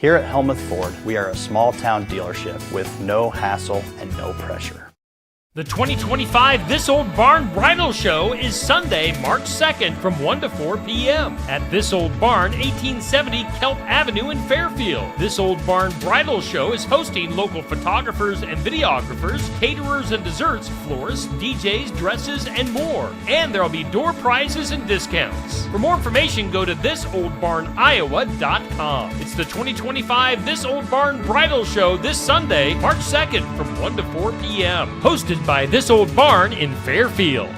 Here at Helmuth Ford, we are a small town dealership with no hassle and no pressure. The 2025 This Old Barn Bridal Show is Sunday, March 2nd from 1 to 4 p.m. at This Old Barn, 1870 Kelp Avenue in Fairfield. This Old Barn Bridal Show is hosting local photographers and videographers, caterers and desserts, florists, DJs, dresses, and more. And there will be door prizes and discounts. For more information, go to thisoldbarniowa.com. It's the 2025 This Old Barn Bridal Show this Sunday, March 2nd from 1 to 4 p.m. Hosted by This Old Barn in Fairfield.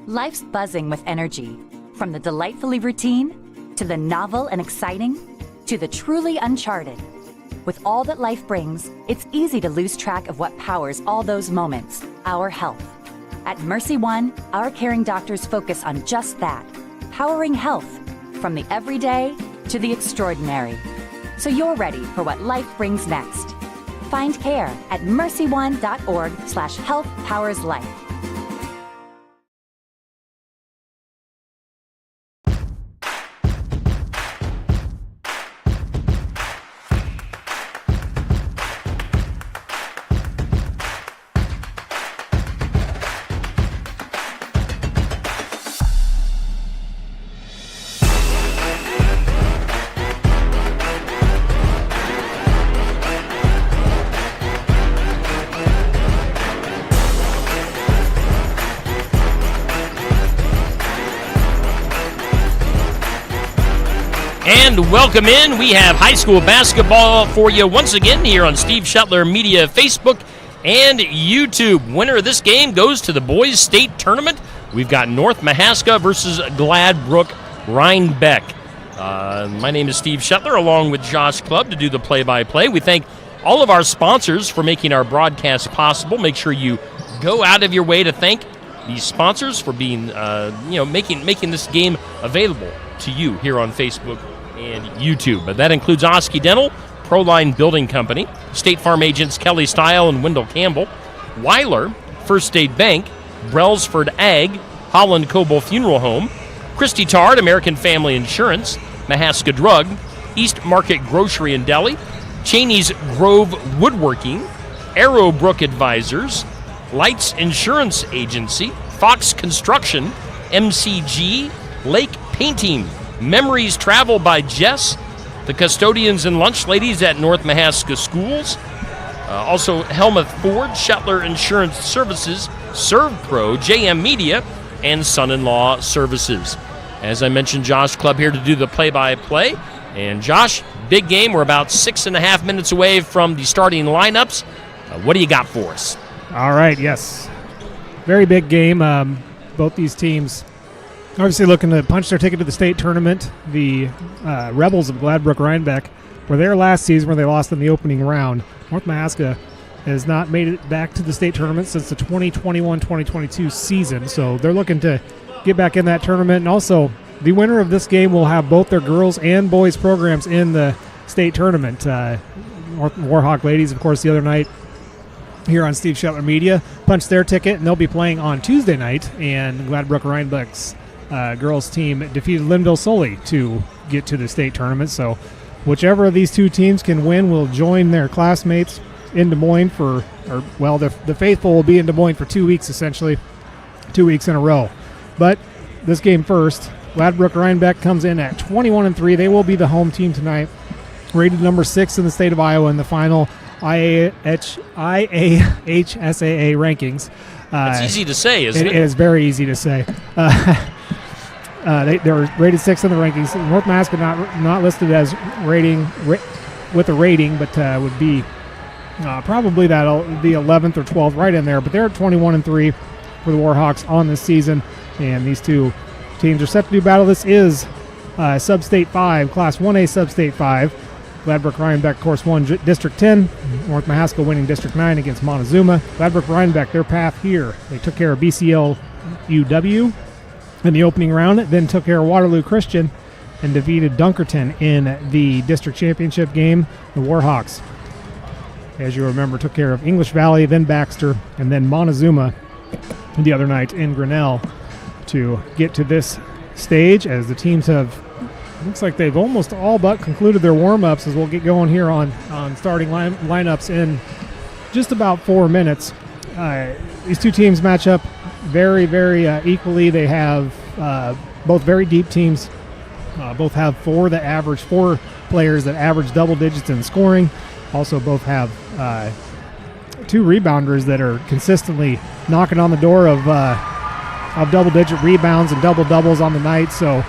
Life's buzzing with energy. From the delightfully routine, to the novel and exciting, to the truly uncharted. With all that life brings, it's easy to lose track of what powers all those moments, our health. At Mercy One, our caring doctors focus on just that, powering health, from the everyday to the extraordinary. So you're ready for what life brings next. Find care at mercyone.org/healthpowerslife. And welcome in. We have high school basketball for you once again here on Steve Shetler Media Facebook and YouTube. Winner of this game goes to the boys state tournament. We've got North Mahaska versus Gladbrook Rhinebeck. My name is Steve Shetler along with Josh Clubb to do the play-by-play. We thank all of our sponsors for making our broadcast possible. Make sure you go out of your way to thank these sponsors for being, making this game available to you here on Facebook and YouTube. But that includes Oski Dental, Proline Building Company, State Farm agents Kelly Style and Wendell Campbell, Weiler, First State Bank, Brelsford Ag, Holland Coble Funeral Home, Christy Tard, American Family Insurance, Mahaska Drug, East Market Grocery and Deli, Cheney's Grove Woodworking, Arrowbrook Advisors, Lights Insurance Agency, Fox Construction, MCG, Lake Painting, Memories Travel by Jess, the custodians and lunch ladies at North Mahaska Schools, also Helmuth Ford, Shetler Insurance Services, ServPro, JM Media, and Son-in-Law Services. As I mentioned, Josh Clubb here to do the play-by-play. And Josh, big game. We're about 6.5 minutes away from the starting lineups. What do you got for us? All right, yes. Very big game. Both these teams obviously looking to punch their ticket to the state tournament. The Rebels of Gladbrook Rhinebeck were there last season where they lost in the opening round. North Mahaska has not made it back to the state tournament since the 2021-2022 season, so they're looking to get back in that tournament. And also, the winner of this game will have both their girls and boys programs in the state tournament. Warhawk ladies, of course, the other night here on Steve Shetler Media punched their ticket, and they'll be playing on Tuesday night, and Gladbrook Rhinebeck's girls team defeated Linville Sully to get to the state tournament. So whichever of these two teams can win will join their classmates in Des Moines the faithful will be in Des Moines for 2 weeks, essentially 2 weeks in a row. But this game first, Gladbrook Rhinebeck comes in at 21-3. They will be the home team tonight, rated number 6 in the state of Iowa in the final IAHSAA rankings. It's easy to say, isn't it? It is very easy to say. They're rated 6th in the rankings. North Mahaska not listed as with a rating, but would be probably that'll be 11th or 12th, right in there. But they're at 21-3 for the Warhawks on this season, and these two teams are set to do battle. This is Sub-State 5, Class 1A Sub-State 5. Gladbrook Rhinebeck, of course, won District 10. North Mahaska winning District 9 against Montezuma. Gladbrook Rhinebeck, their path here. They took care of BCL UW in the opening round, then took care of Waterloo Christian and defeated Dunkerton in the district championship game. The Warhawks, as you remember, took care of English Valley, then Baxter, and then Montezuma the other night in Grinnell to get to this stage, as the teams have Looks like they've almost all but concluded their warm-ups as we'll get going here on starting lineups in just about 4 minutes. These two teams match up very, very equally. They have both very deep teams. Both have four players that average double digits in scoring. Also both have two rebounders that are consistently knocking on the door of double-digit rebounds and double-doubles on the night. So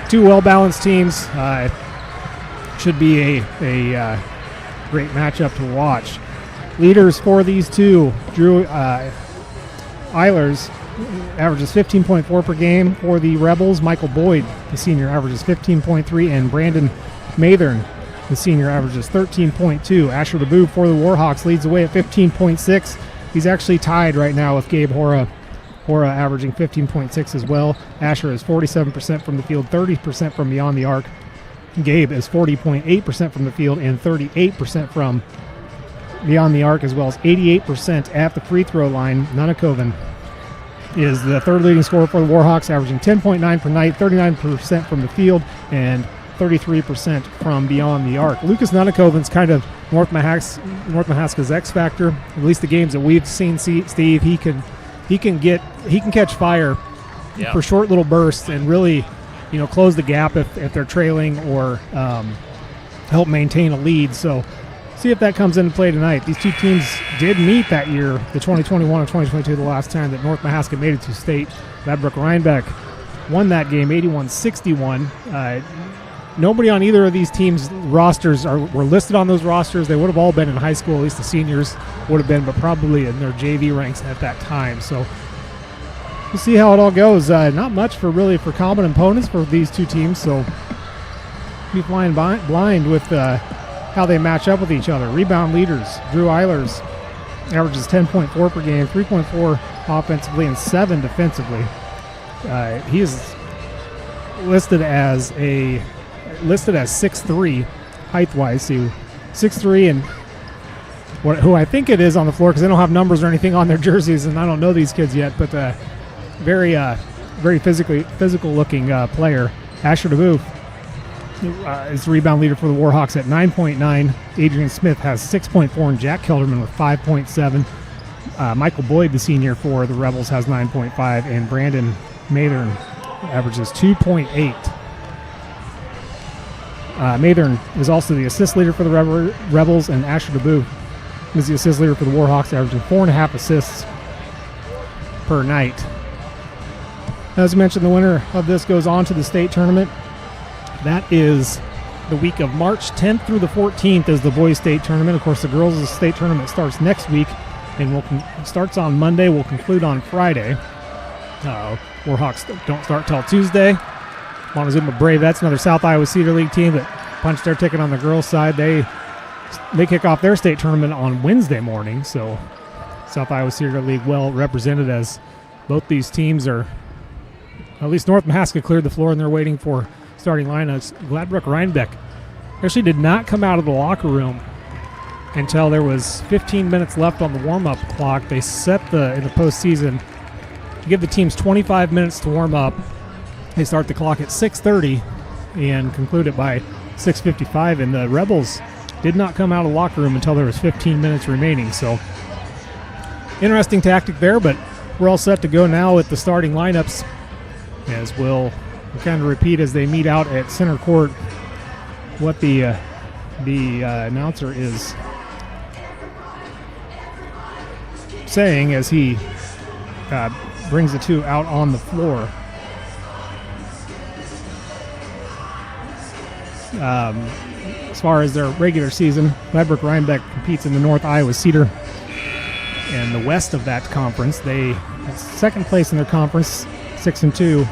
two well-balanced teams. Should be a great matchup to watch. Leaders for these two, Drew Eilers averages 15.4 per game for the Rebels. Michael Boyd, the senior, averages 15.3, and Brandon Mathern, the senior, averages 13.2. Asher DeBoo for the Warhawks leads the way at 15.6. He's actually tied right now with Gabe Hora. Hora averaging 15.6 as well. Asher is 47% from the field, 30% from beyond the arc. Gabe is 40.8% from the field and 38% from beyond the arc, as well as 88% at the free throw line. Nunakoven is the third leading scorer for the Warhawks, averaging 10.9 per night, 39% from the field, and 33% from beyond the arc. Lucas Nunakoven's kind of North Mahaska's X factor. At least the games that we've seen, Steve, he can catch fire for short little bursts and really, close the gap if they're trailing or help maintain a lead. So see if that comes into play tonight. These two teams did meet that year, the 2021 and 2022, the last time that North Mahaska made it to state. Gladbrook Rhinebeck won that game 81-61. Nobody on either of these teams' rosters were listed on those rosters. They would have all been in high school, at least the seniors would have been, but probably in their JV ranks at that time. So we'll see how it all goes. Not much for common opponents for these two teams, so be flying blind with how they match up with each other. Rebound leaders, Drew Eilers averages 10.4 per game, 3.4 offensively and 7 defensively. He is listed as 6'3" height-wise. So 6'3", and who I think it is on the floor, because they don't have numbers or anything on their jerseys, and I don't know these kids yet, but very physical-looking player. Asher DeBoo is the rebound leader for the Warhawks at 9.9. Adrian Smith has 6.4, and Jack Kelderman with 5.7. Michael Boyd, the senior for the Rebels, has 9.5, and Brandon Mathern averages 2.8. Mathern is also the assist leader for the Rebels, and Asher DeBoo is the assist leader for the Warhawks, averaging 4.5 assists per night. As mentioned, the winner of this goes on to the state tournament. That is the week of March 10th through the 14th is the boys' state tournament. Of course, the girls' state tournament starts next week, and starts on Monday. We'll conclude on Friday. Warhawks don't start till Tuesday. Montezuma Bravettes, another South Iowa Cedar League team that punched their ticket on the girls' side. They kick off their state tournament on Wednesday morning, so South Iowa Cedar League well represented, as both these teams are, at least North Mahaska cleared the floor and they're waiting for starting lineups. Gladbrook Rhinebeck actually did not come out of the locker room until there was 15 minutes left on the warm-up clock. They set in the postseason to give the teams 25 minutes to warm up. They start the clock at 6:30 and conclude it by 6:55, and the Rebels did not come out of the locker room until there was 15 minutes remaining. So interesting tactic there, but we're all set to go now with the starting lineups, as we'll kind of repeat as they meet out at center court what the announcer is saying as he brings the two out on the floor. As far as their regular season, Gladbrook Rhinebeck competes in the North Iowa Cedar and the west of that conference. They second place in their conference, 6-2.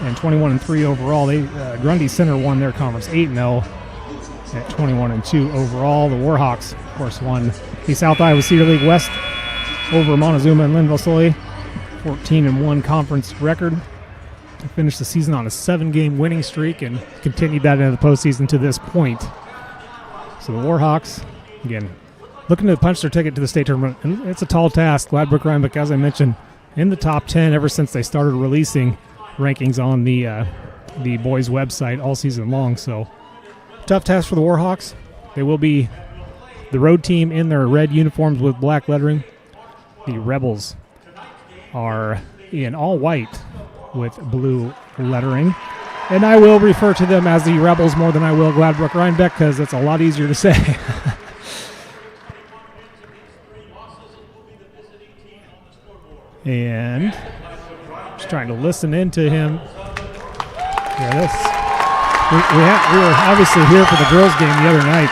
And 21-3 overall. Grundy Center won their conference 8-0 at 21-2 overall. The Warhawks, of course, won the South Iowa Cedar League West over Montezuma and Linville-Sully, 14-1 conference record. They finished the season on a 7-game winning streak and continued that into the postseason to this point. So the Warhawks, again, looking to punch their ticket to the state tournament. And it's a tall task. Gladbrook Rhinebeck, as I mentioned, in the top 10 ever since they started releasing rankings on the the boys' website all season long. So tough task for the Warhawks. They will be the road team in their red uniforms with black lettering. The Rebels are in all white with blue lettering. And I will refer to them as the Rebels more than I will Gladbrook Rhinebeck because it's a lot easier to say. And just trying to listen into him. Yeah, this. We were obviously here for the girls' game the other night.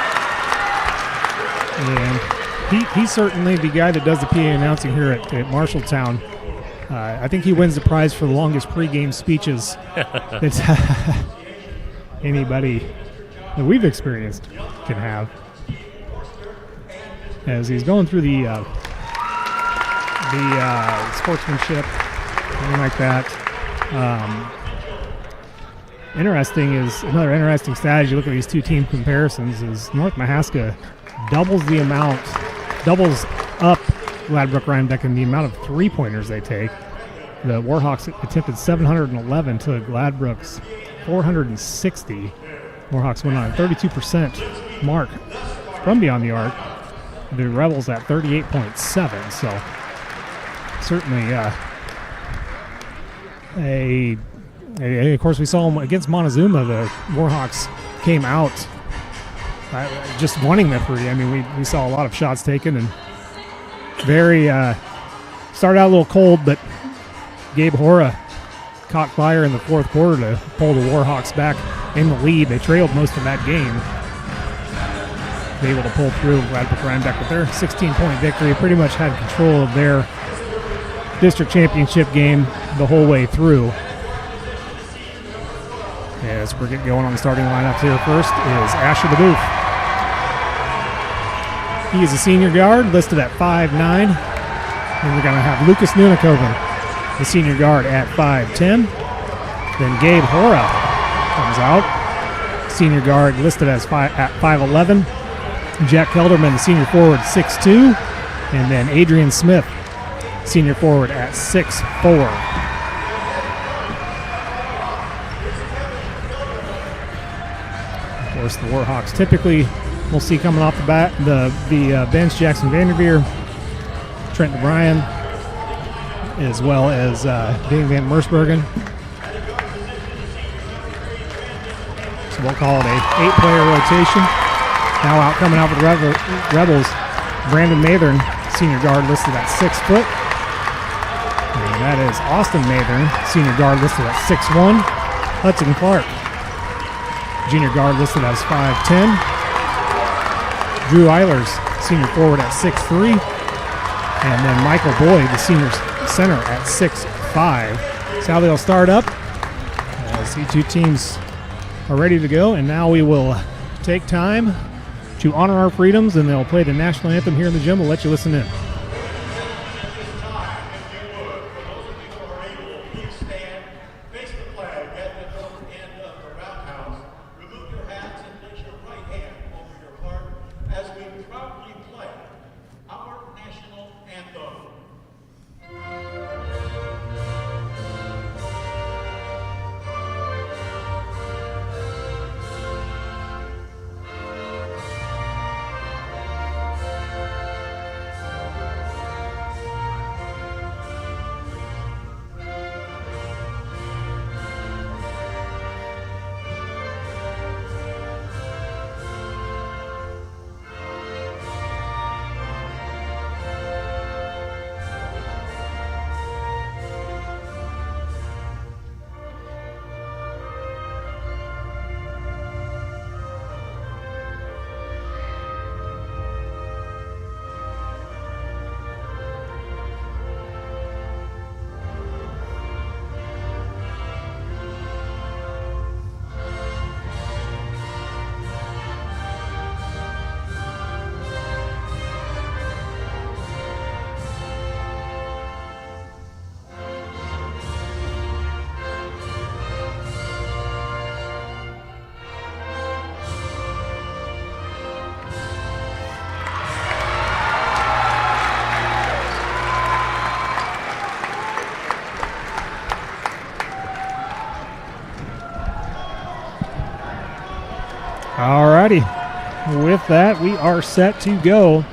And he's certainly the guy that does the PA announcing here at Marshalltown. I think he wins the prize for the longest pregame speeches that anybody that we've experienced can have. As he's going through the sportsmanship, something like that. Another interesting stat as you look at these two team comparisons is North Mahaska doubles up Gladbrook Rhinebeck in the amount of three-pointers they take. The Warhawks attempted 711 to Gladbrook's 460. Warhawks went on a 32% mark from beyond the arc. The Rebels at 38.7. So certainly of course we saw them against Montezuma. The Warhawks came out just wanting the three. I mean, we saw a lot of shots taken and started out a little cold, but Gabe Hora caught fire in the fourth quarter to pull the Warhawks back in the lead. They trailed most of that game. They were able to pull through Gladbrook Rhinebeck with their 16-point victory. Pretty much had control of their district championship game the whole way through. As we're getting going on the starting lineups here, first is Asher DeBooth. He is a senior guard, listed at 5'9". And we're going to have Lucas Nunikoven, the senior guard, at 5'10". Then Gabe Hora comes out, senior guard, listed as at 5'11". Jack Kelderman, the senior forward, 6'2". And then Adrian Smith, senior forward, at 6'4". Of course, the Warhawks typically we'll see coming off the bench Jackson Vanderveer, Trent DeBryan, as well as Dane Van Mersbergen. So we'll call it a 8-player rotation. Now coming out with the Rebels, Brandon Mathern, senior guard, listed at 6 foot. And that is Austin Mathern, senior guard, listed at 6'1". Hudson Clark, junior guard, listed as 5'10". Drew Eilers, senior forward, at 6'3". And then Michael Boyd, the senior center, at 6'5". So how they'll start up as the two teams are ready to go. And now we will take time to honor our freedoms, and they'll play the national anthem here in the gym. We'll let you listen in. All righty. With that, we are set to go.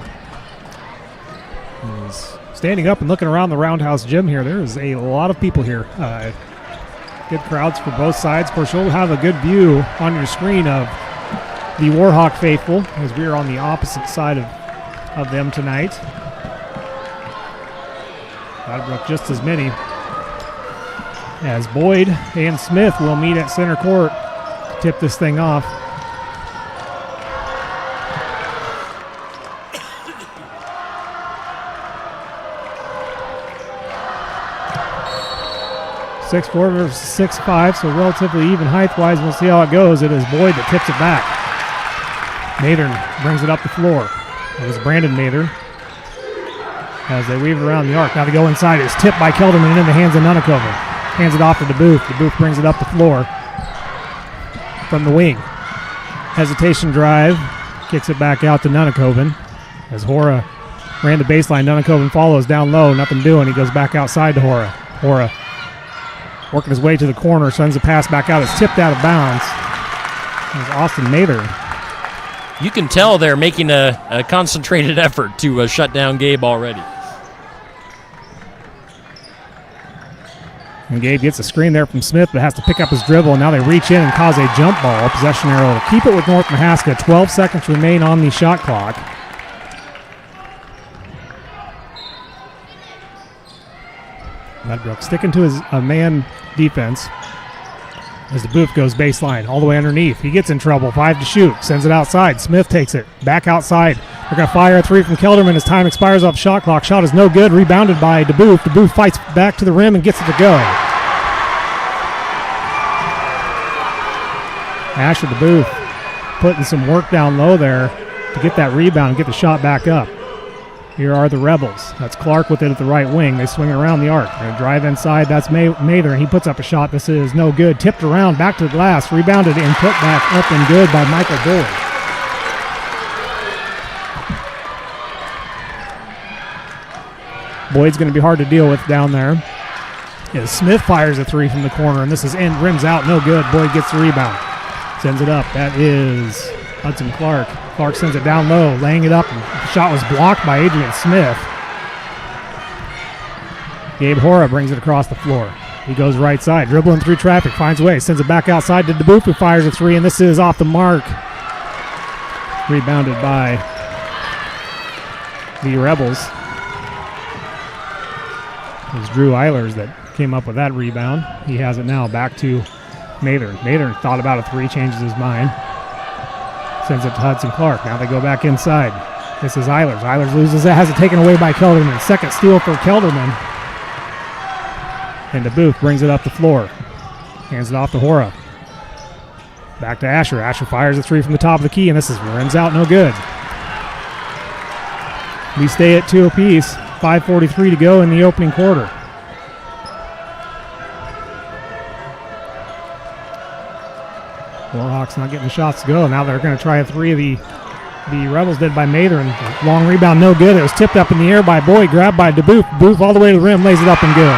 He's standing up and looking around the Roundhouse Gym here. There is a lot of people here. Good crowds for both sides. Of course, you'll have a good view on your screen of the Warhawk faithful as we are on the opposite side of them tonight. Gladbrook just as many, as Boyd and Smith will meet at center court to tip this thing off. .64 versus 6'5", so relatively even height-wise. We'll see how it goes. It is Boyd that tips it back. Mathern brings it up the floor. It was Brandon Mathern as they weave it around the arc. Now they go inside. It's tipped by Kelderman and in the hands of Nunikoven. Hands it off to DeBooth. DeBooth brings it up the floor from the wing. Hesitation drive. Kicks it back out to Nunikoven as Hora ran the baseline. Nunikoven follows down low. Nothing doing. He goes back outside to Hora. Hora working his way to the corner. Sends a pass back out. It's tipped out of bounds. There's Austin Mather. You can tell they're making a concentrated effort to shut down Gabe already. And Gabe gets a screen there from Smith, but has to pick up his dribble, and now they reach in and cause a jump ball. Possession arrow to keep it with North Mahaska. 12 seconds remain on the shot clock. Ledbrook sticking to his man defense as the Booth goes baseline all the way underneath. He gets in trouble. 5 to shoot. Sends it outside. Smith takes it back outside. They're going to fire a three from Kelderman as time expires off shot clock. Shot is no good. Rebounded by DeBooth. DeBooth fights back to the rim and gets it to go. Asher DeBooth putting some work down low there to get that rebound and get the shot back up. Here are the Rebels. That's Clark with it at the right wing. They swing it around the arc. They're going to drive inside. That's Mather, and he puts up a shot. This is no good. Tipped around, back to the glass. Rebounded and put back up and good by Michael Boyd. Boyd's going to be hard to deal with down there. As Smith fires a three from the corner, and this is in, rims out, no good. Boyd gets the rebound. Sends it up. That is Hudson Clark. Clark sends it down low, laying it up. And the shot was blocked by Adrian Smith. Gabe Hora brings it across the floor. He goes right side, dribbling through traffic, finds a way, sends it back outside to DeBooth, who fires a three, and this is off the mark. Rebounded by the Rebels. It was Drew Eilers that came up with that rebound. He has it now back to Mather. Mather thought about a three, changes his mind. Sends it to Hudson Clark. Now they go back inside. This is Eilers. Eilers loses it, has it taken away by Kelderman. Second steal for Kelderman. And DeBooth brings it up the floor. Hands it off to Hora. Back to Asher. Asher fires a three from the top of the key, and this is rims out, no good. We stay at 2 apiece. 5:43 to go in the opening quarter. Warhawks not getting the shots to go. Now they're going to try a three. The Rebels did by Mather, and long rebound, no good. It was tipped up in the air by Boyd, grabbed by DeBooth. Booth all the way to the rim, lays it up and good.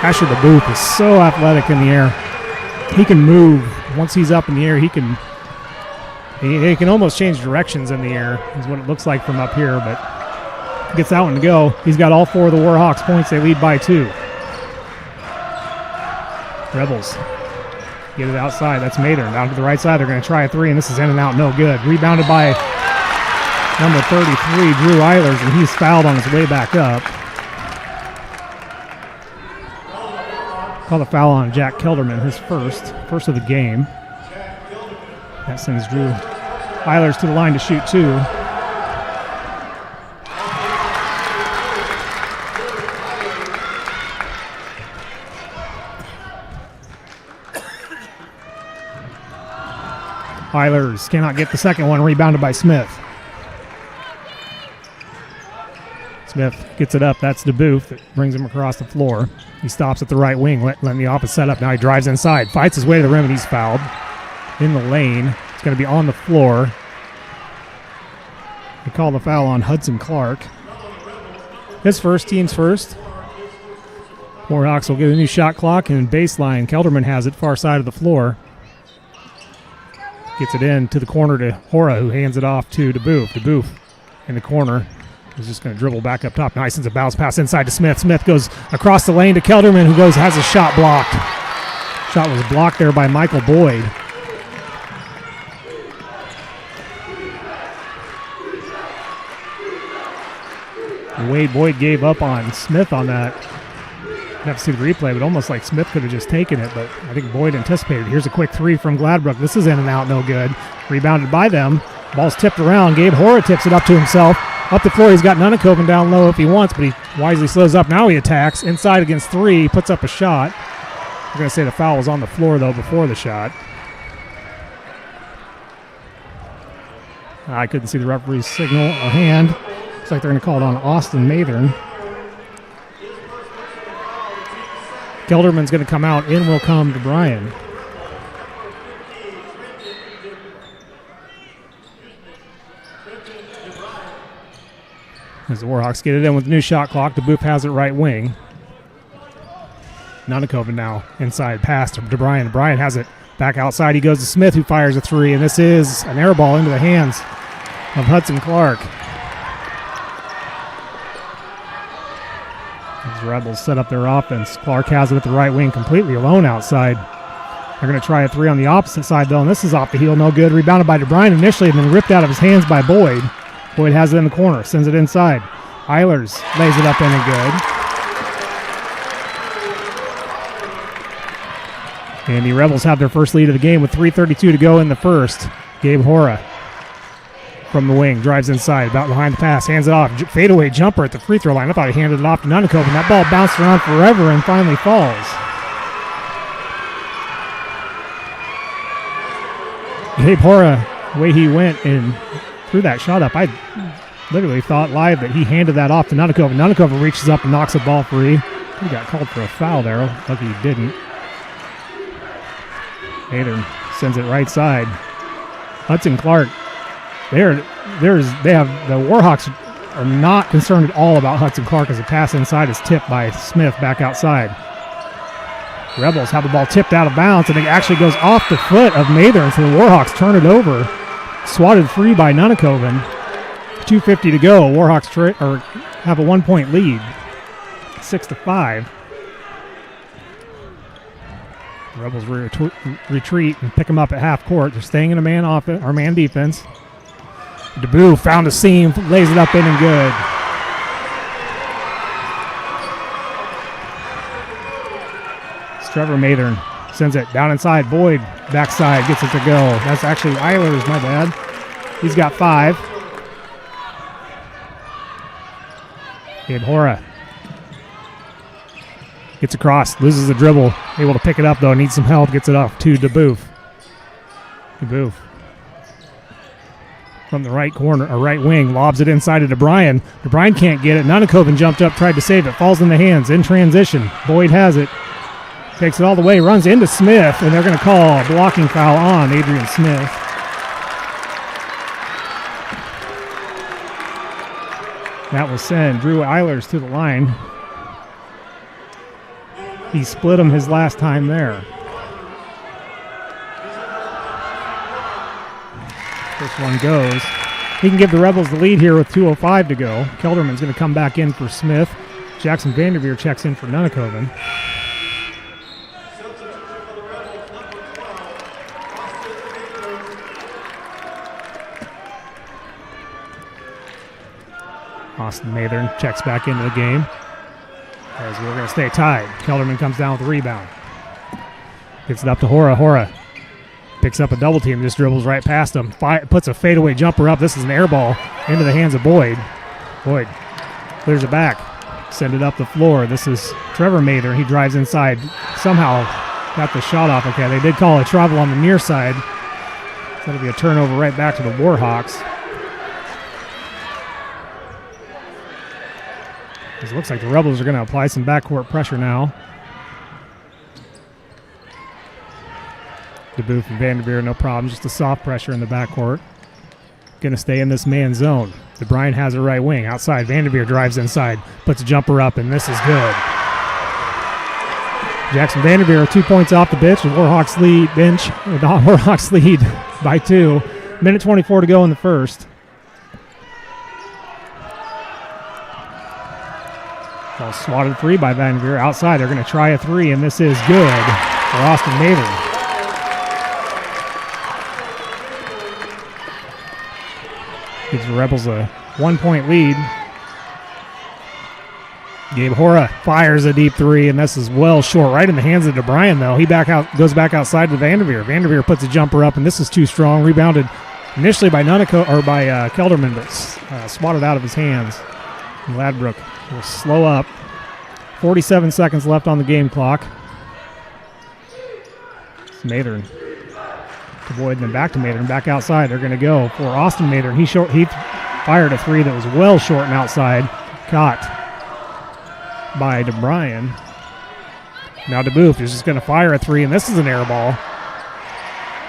Asher DeBooth is so athletic in the air. He can move. Once he's up in the air, he can almost change directions in the air, is what it looks like from up here, but gets that one to go. He's got all four of the Warhawks points. They lead by 2. Rebels get it outside. That's Mather. Down to the right side. They're going to try a three, and this is in and out. No good. Rebounded by number 33, Drew Eilers, and he's fouled on his way back up. Called a foul on Jack Kelderman, his first of the game. That sends Drew Eilers to the line to shoot 2. Eilers cannot get the second one, rebounded by Smith. Smith gets it up. That's DeBooth that brings him across the floor. He stops at the right wing, letting the offense set up. Now he drives inside, fights his way to the rim, and he's fouled in the lane. It's going to be on the floor. They call the foul on Hudson Clark. His first, team's first. Warhawks will get a new shot clock and baseline. Kelderman has it far side of the floor. Gets it in to the corner to Hora, who hands it off to DeBoof. DeBoof in the corner. He's just going to dribble back up top. Nice, sends a bounce pass inside to Smith. Smith goes across the lane to Kelderman, who has a shot blocked. Shot was blocked there by Michael Boyd. Wade Boyd gave up on Smith on that. I'd have to see the replay, but almost like Smith could have just taken it, but I think Boyd anticipated. Here's a quick three from Gladbrook. This is in and out, no good. Rebounded by them. Ball's tipped around. Gabe Hora tips it up to himself. Up the floor, he's got Nunnekoven down low if he wants, but he wisely slows up. Now he attacks. Inside against three, puts up a shot. We're going to say the foul was on the floor, though, before the shot. I couldn't see the referee's signal or hand. Looks like they're going to call it on Austin Mathern. Gelderman's going to come out. In will come to Bryan. As the Warhawks get it in with the new shot clock, the Boop has it right wing. Nunnekoven now inside pass to Bryan. Bryan has it back outside. He goes to Smith, who fires a three, and this is an air ball into the hands of Hudson Clark. As Rebels set up their offense, Clark has it at the right wing, completely alone outside. They're going to try a three on the opposite side, though, and this is off the heel, no good. Rebounded by DeBryan initially, and then ripped out of his hands by Boyd. Boyd has it in the corner, sends it inside. Eilers lays it up in and good. And the Rebels have their first lead of the game with 3:32 to go in the first. Gabe Hora from the wing, drives inside, about behind the pass, hands it off. Fadeaway jumper at the free throw line. I thought he handed it off to Nunnekoven. That ball bounced around forever and finally falls. Gabe Hora, the way he went and threw that shot up, I literally thought live that he handed that off to Nunnekoven. Nunnekoven reaches up and knocks the ball free. He got called for a foul there. Lucky he didn't. Hayden sends it right side. Hudson Clark. The Warhawks are not concerned at all about Hudson Clark as the pass inside is tipped by Smith back outside. Rebels have the ball tipped out of bounds, and it actually goes off the foot of Mathern, so the Warhawks turn it over. Swatted free by Nunnekoven. 2:50 to go. Warhawks have a 1-point lead. 6-5. Rebels retreat and pick them up at half court. They're staying in a man defense. DeBoo found a seam, lays it up in and good. It's Trevor Mathern sends it down inside. Boyd backside gets it to go. That's actually Eilers, my bad. He's got 5. Gabe Hora gets across, loses the dribble, able to pick it up though, needs some help, gets it off to DeBoof. DeBoof from the right corner, or right wing, lobs it inside to DeBryan. DeBryan can't get it. Nunnekoven jumped up, tried to save it, falls in the hands, in transition. Boyd has it, takes it all the way, runs into Smith, and they're going to call a blocking foul on Adrian Smith. That will send Drew Eilers to the line. He split him his last time there. This one goes. He can give the Rebels the lead here with 2:05 to go. Kelderman's going to come back in for Smith. Jackson Vanderveer checks in for Nunnekoven. Austin Mathern checks back into the game as we're going to stay tied. Kelderman comes down with the rebound. Gets it up to Hora. Hora picks up a double team, just dribbles right past him. Puts a fadeaway jumper up. This is an air ball into the hands of Boyd. Boyd clears it back. Send it up the floor. This is Trevor Mathern. He drives inside. Somehow got the shot off. Okay, they did call a travel on the near side. So that'll be a turnover right back to the Warhawks. It looks like the Rebels are going to apply some backcourt pressure now. DeBoof and Vanderveer, no problem. Just a soft pressure in the backcourt. Going to stay in this man zone. DeBryan has a right wing. Outside, Vanderveer drives inside. Puts a jumper up, and this is good. Jackson Vanderveer 2 points off the bench, and Warhawks lead by 2. Minute 24 to go in the first. Ball swatted 3 by Vanderveer. Outside, they're going to try a 3, and this is good for Austin Mather. Gives the Rebels a 1-point lead. Gabe Hora fires a deep 3, and this is well short, right in the hands of DeBryan, though. He goes back outside to Vanderveer. Vanderveer puts a jumper up, and this is too strong. Rebounded initially by Kelderman, but swatted out of his hands. And Gladbrook will slow up. 47 seconds left on the game clock. It's Mather to Boyd, then back to Mather, and back outside. They're going to go for Austin Mather. He fired a 3 that was well short and outside. Caught by DeBryan. Now DeBoof is just going to fire a 3, and this is an air ball.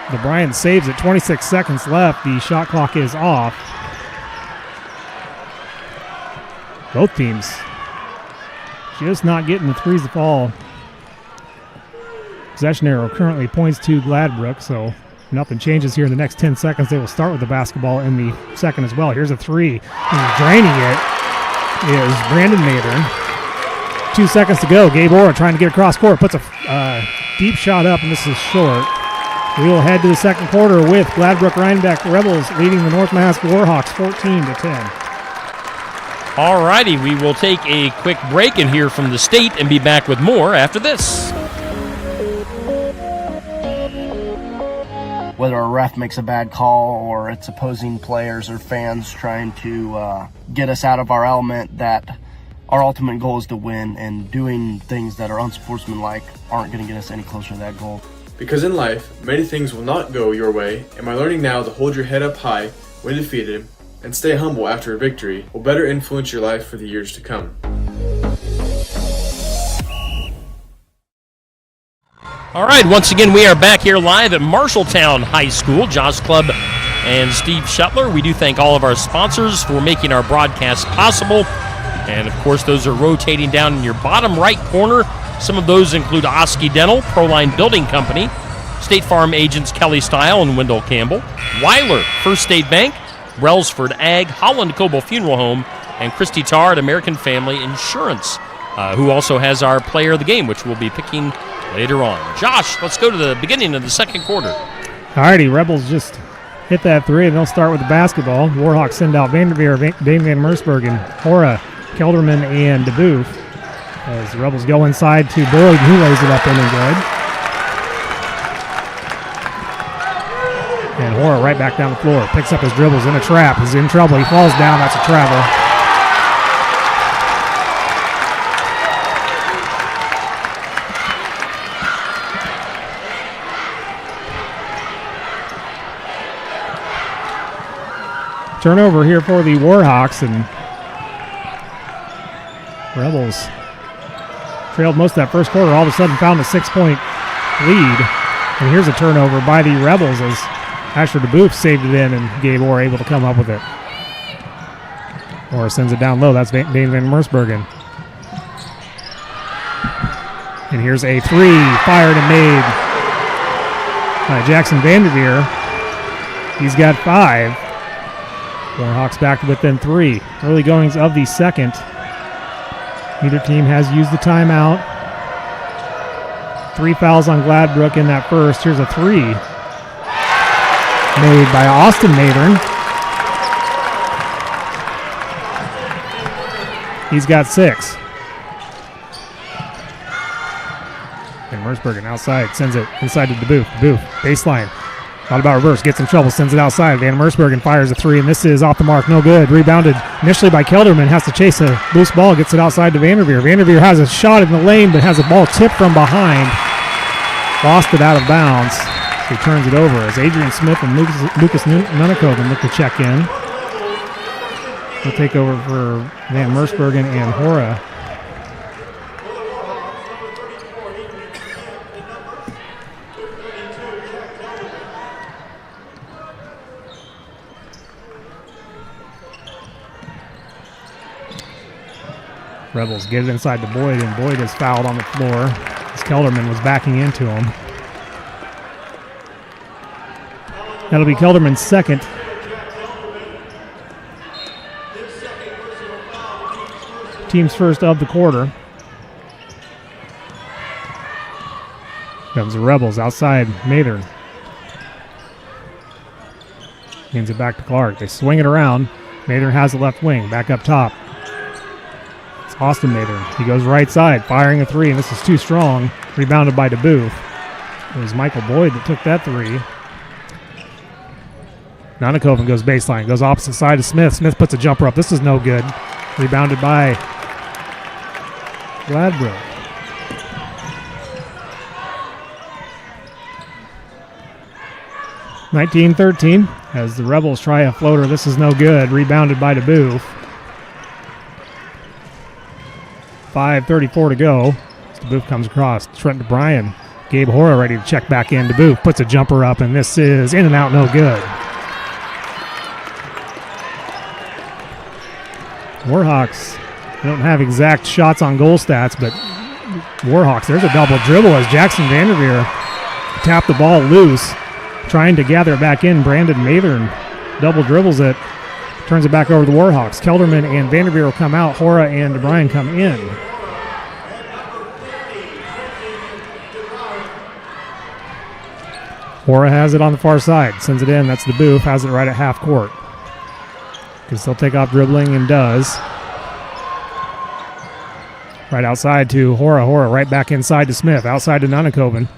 DeBryan saves it. 26 seconds left. The shot clock is off. Both teams just not getting the 3s to fall. Possession arrow currently points to Gladbrook, so nothing changes here in the next 10 seconds. They will start with the basketball in the second as well. Here's a 3. And draining it is Brandon Mather. 2 seconds to go. Gabe Orr trying to get across court. Puts a deep shot up, and this is short. We will head to the second quarter with Gladbrook Rhinebeck Rebels leading the North Mask Warhawks 14-10. All righty, we will take a quick break and hear from the state and be back with more after this. Whether a ref makes a bad call or it's opposing players or fans trying to get us out of our element, that our ultimate goal is to win, and doing things that are unsportsmanlike aren't going to get us any closer to that goal. Because in life, many things will not go your way, and by learning now to hold your head up high when defeated and stay humble after a victory will better influence your life for the years to come. All right, once again, we are back here live at Marshalltown High School. Josh Clubb and Steve Shuttler. We do thank all of our sponsors for making our broadcast possible. And, of course, those are rotating down in your bottom right corner. Some of those include Oski Dental, Proline Building Company, State Farm agents Kelly Style and Wendell Campbell, Weiler, First State Bank, Wellsford Ag, Holland Coble Funeral Home, and Christy Tarr at American Family Insurance, who also has our player of the game, which we'll be picking later on. Josh, let's go to the beginning of the second quarter. All righty, Rebels just hit that 3, and they'll start with the basketball. Warhawks send out Vanderveer, Dane Van Mersbergen, Hora, Kelderman, and DeBoof. As the Rebels go inside to Boyd, he lays it up in and good. And Hora right back down the floor, picks up his dribbles in a trap. He's in trouble. He falls down. That's a travel. Turnover here for the Warhawks, and Rebels trailed most of that first quarter. All of a sudden found a 6-point lead. And here's a turnover by the Rebels as Asher DeBoof saved it in, and Gabe Orr able to come up with it. Orr sends it down low. That's Dane Van Mersbergen. And here's a 3 fired and made by Jackson Vanderveer. He's got 5. Warhawks back to within 3. Early goings of the second. Neither team has used the timeout. 3 fouls on Gladbrook in that first. Here's a 3 made by Austin Mather. He's got 6. And Mersbergen outside sends it inside to DeBoof. DeBoof, baseline. Thought about reverse, gets in trouble, sends it outside. Van Mersbergen fires a 3, and this is off the mark, no good. Rebounded initially by Kelderman, has to chase a loose ball, gets it outside to Vanderveer. Vanderveer has a shot in the lane, but has a ball tipped from behind. Lost it out of bounds. So he turns it over as Adrian Smith and Lucas Nunikoven look to check in. He'll take over for Van Mersbergen and Hora. Rebels get it inside to Boyd, and Boyd is fouled on the floor. Kelderman was backing into him. That'll be Kelderman's second. Team's first of the quarter. Comes the Rebels outside Mathern. Hands it back to Clark. They swing it around. Mathern has the left wing. Back up top. It's Austin Mathern. He goes right side, firing a three, and this is too strong. Rebounded by DeBooth. It was Michael Boyd that took that three. Nanakoven goes baseline. Goes opposite side to Smith. Smith puts a jumper up. This is no good. Rebounded by Gladbrook. (19-13) as the Rebels try a floater. This is no good. Rebounded by DeBooth. 5:34 to go. As DeBooth comes across. Trent DeBryan. Gabe Hora ready to check back in. DeBooth puts a jumper up, and this is in and out, no good. Warhawks don't have exact shots on goal stats, but Warhawks, there's a double dribble as Jackson Vanderveer tapped the ball loose, trying to gather it back in. Brandon Mathern double dribbles it, turns it back over to the Warhawks. Kelderman and Vanderveer will come out. Hora and DeBryan come in. Hora has it on the far side, sends it in. That's DeBooth, has it right at half court. Can still take off dribbling and does. Right outside to Hora. Hora right back inside to Smith. Outside to Nanakoven.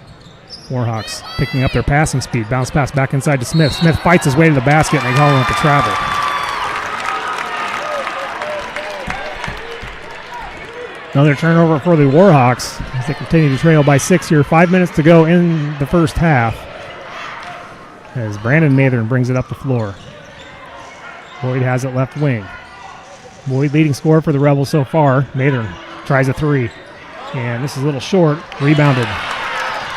Warhawks picking up their passing speed. Bounce pass back inside to Smith. Smith fights his way to the basket, and they call him up to travel. Another turnover for the Warhawks as they continue to trail by 6 here. 5 minutes to go in the first half as Brandon Mathern brings it up the floor. Boyd has it left wing. Boyd leading scorer for the Rebels so far. Mathern tries a three. And this is a little short. Rebounded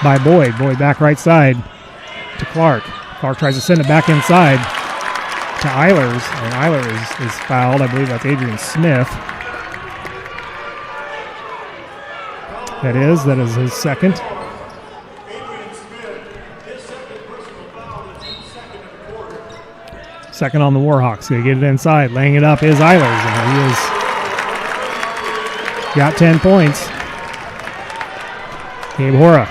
by Boyd. Boyd back right side to Clark. Clark tries to send it back inside to Eilers. And Eilers is fouled. I believe that's Adrian Smith. That is his second. Second on the Warhawks. They get it inside. Laying it up is Eilers. And he has got 10 points. Gabe Hora.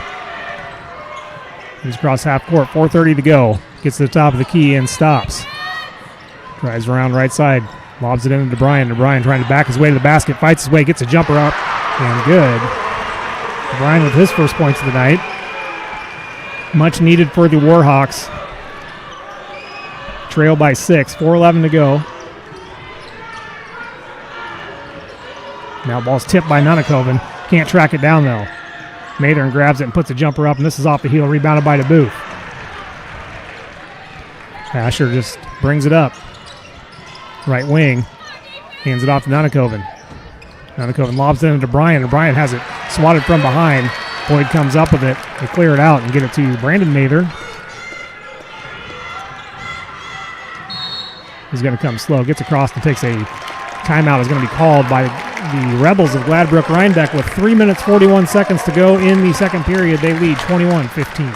He's across half court. 4:30 to go. Gets to the top of the key and stops. Drives around right side. Lobs it into DeBryan. DeBryan trying to back his way to the basket. Fights his way. Gets a jumper up. And good. DeBryan with his first points of the night. Much needed for the Warhawks. Trail by 6, 4:11 to go. Now ball's tipped by Nanakoven. Can't track it down though. Mathern grabs it and puts a jumper up, and this is off the heel, rebounded by DeBooth. Asher just brings it up. Right wing. Hands it off to Nanakoven. Nanakoven lobs it into DeBryan, and Bryant has it swatted from behind. Boyd comes up with it. They clear it out and get it to Brandon Mathern. He's going to come slow, gets across and takes a timeout. Is going to be called by the Rebels of Gladbrook Rhinebeck with 3 minutes 41 seconds to go in the second period. They lead 21-15.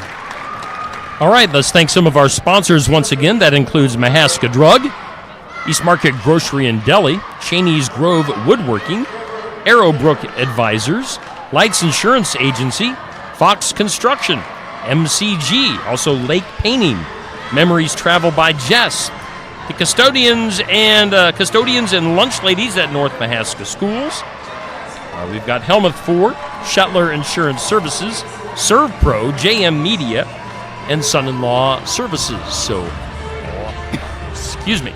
All right, let's thank some of our sponsors once again. That includes Mahaska Drug, East Market Grocery and Deli, Cheney's Grove Woodworking, Arrowbrook Advisors, Lights Insurance Agency, Fox Construction, MCG, also Lake Painting, Memories Travel by Jess, the custodians and lunch ladies at North Mahaska Schools. We've got Helmuth Ford, Shetler Insurance Services, ServPro, JM Media, and Son-in-Law Services. So, excuse me.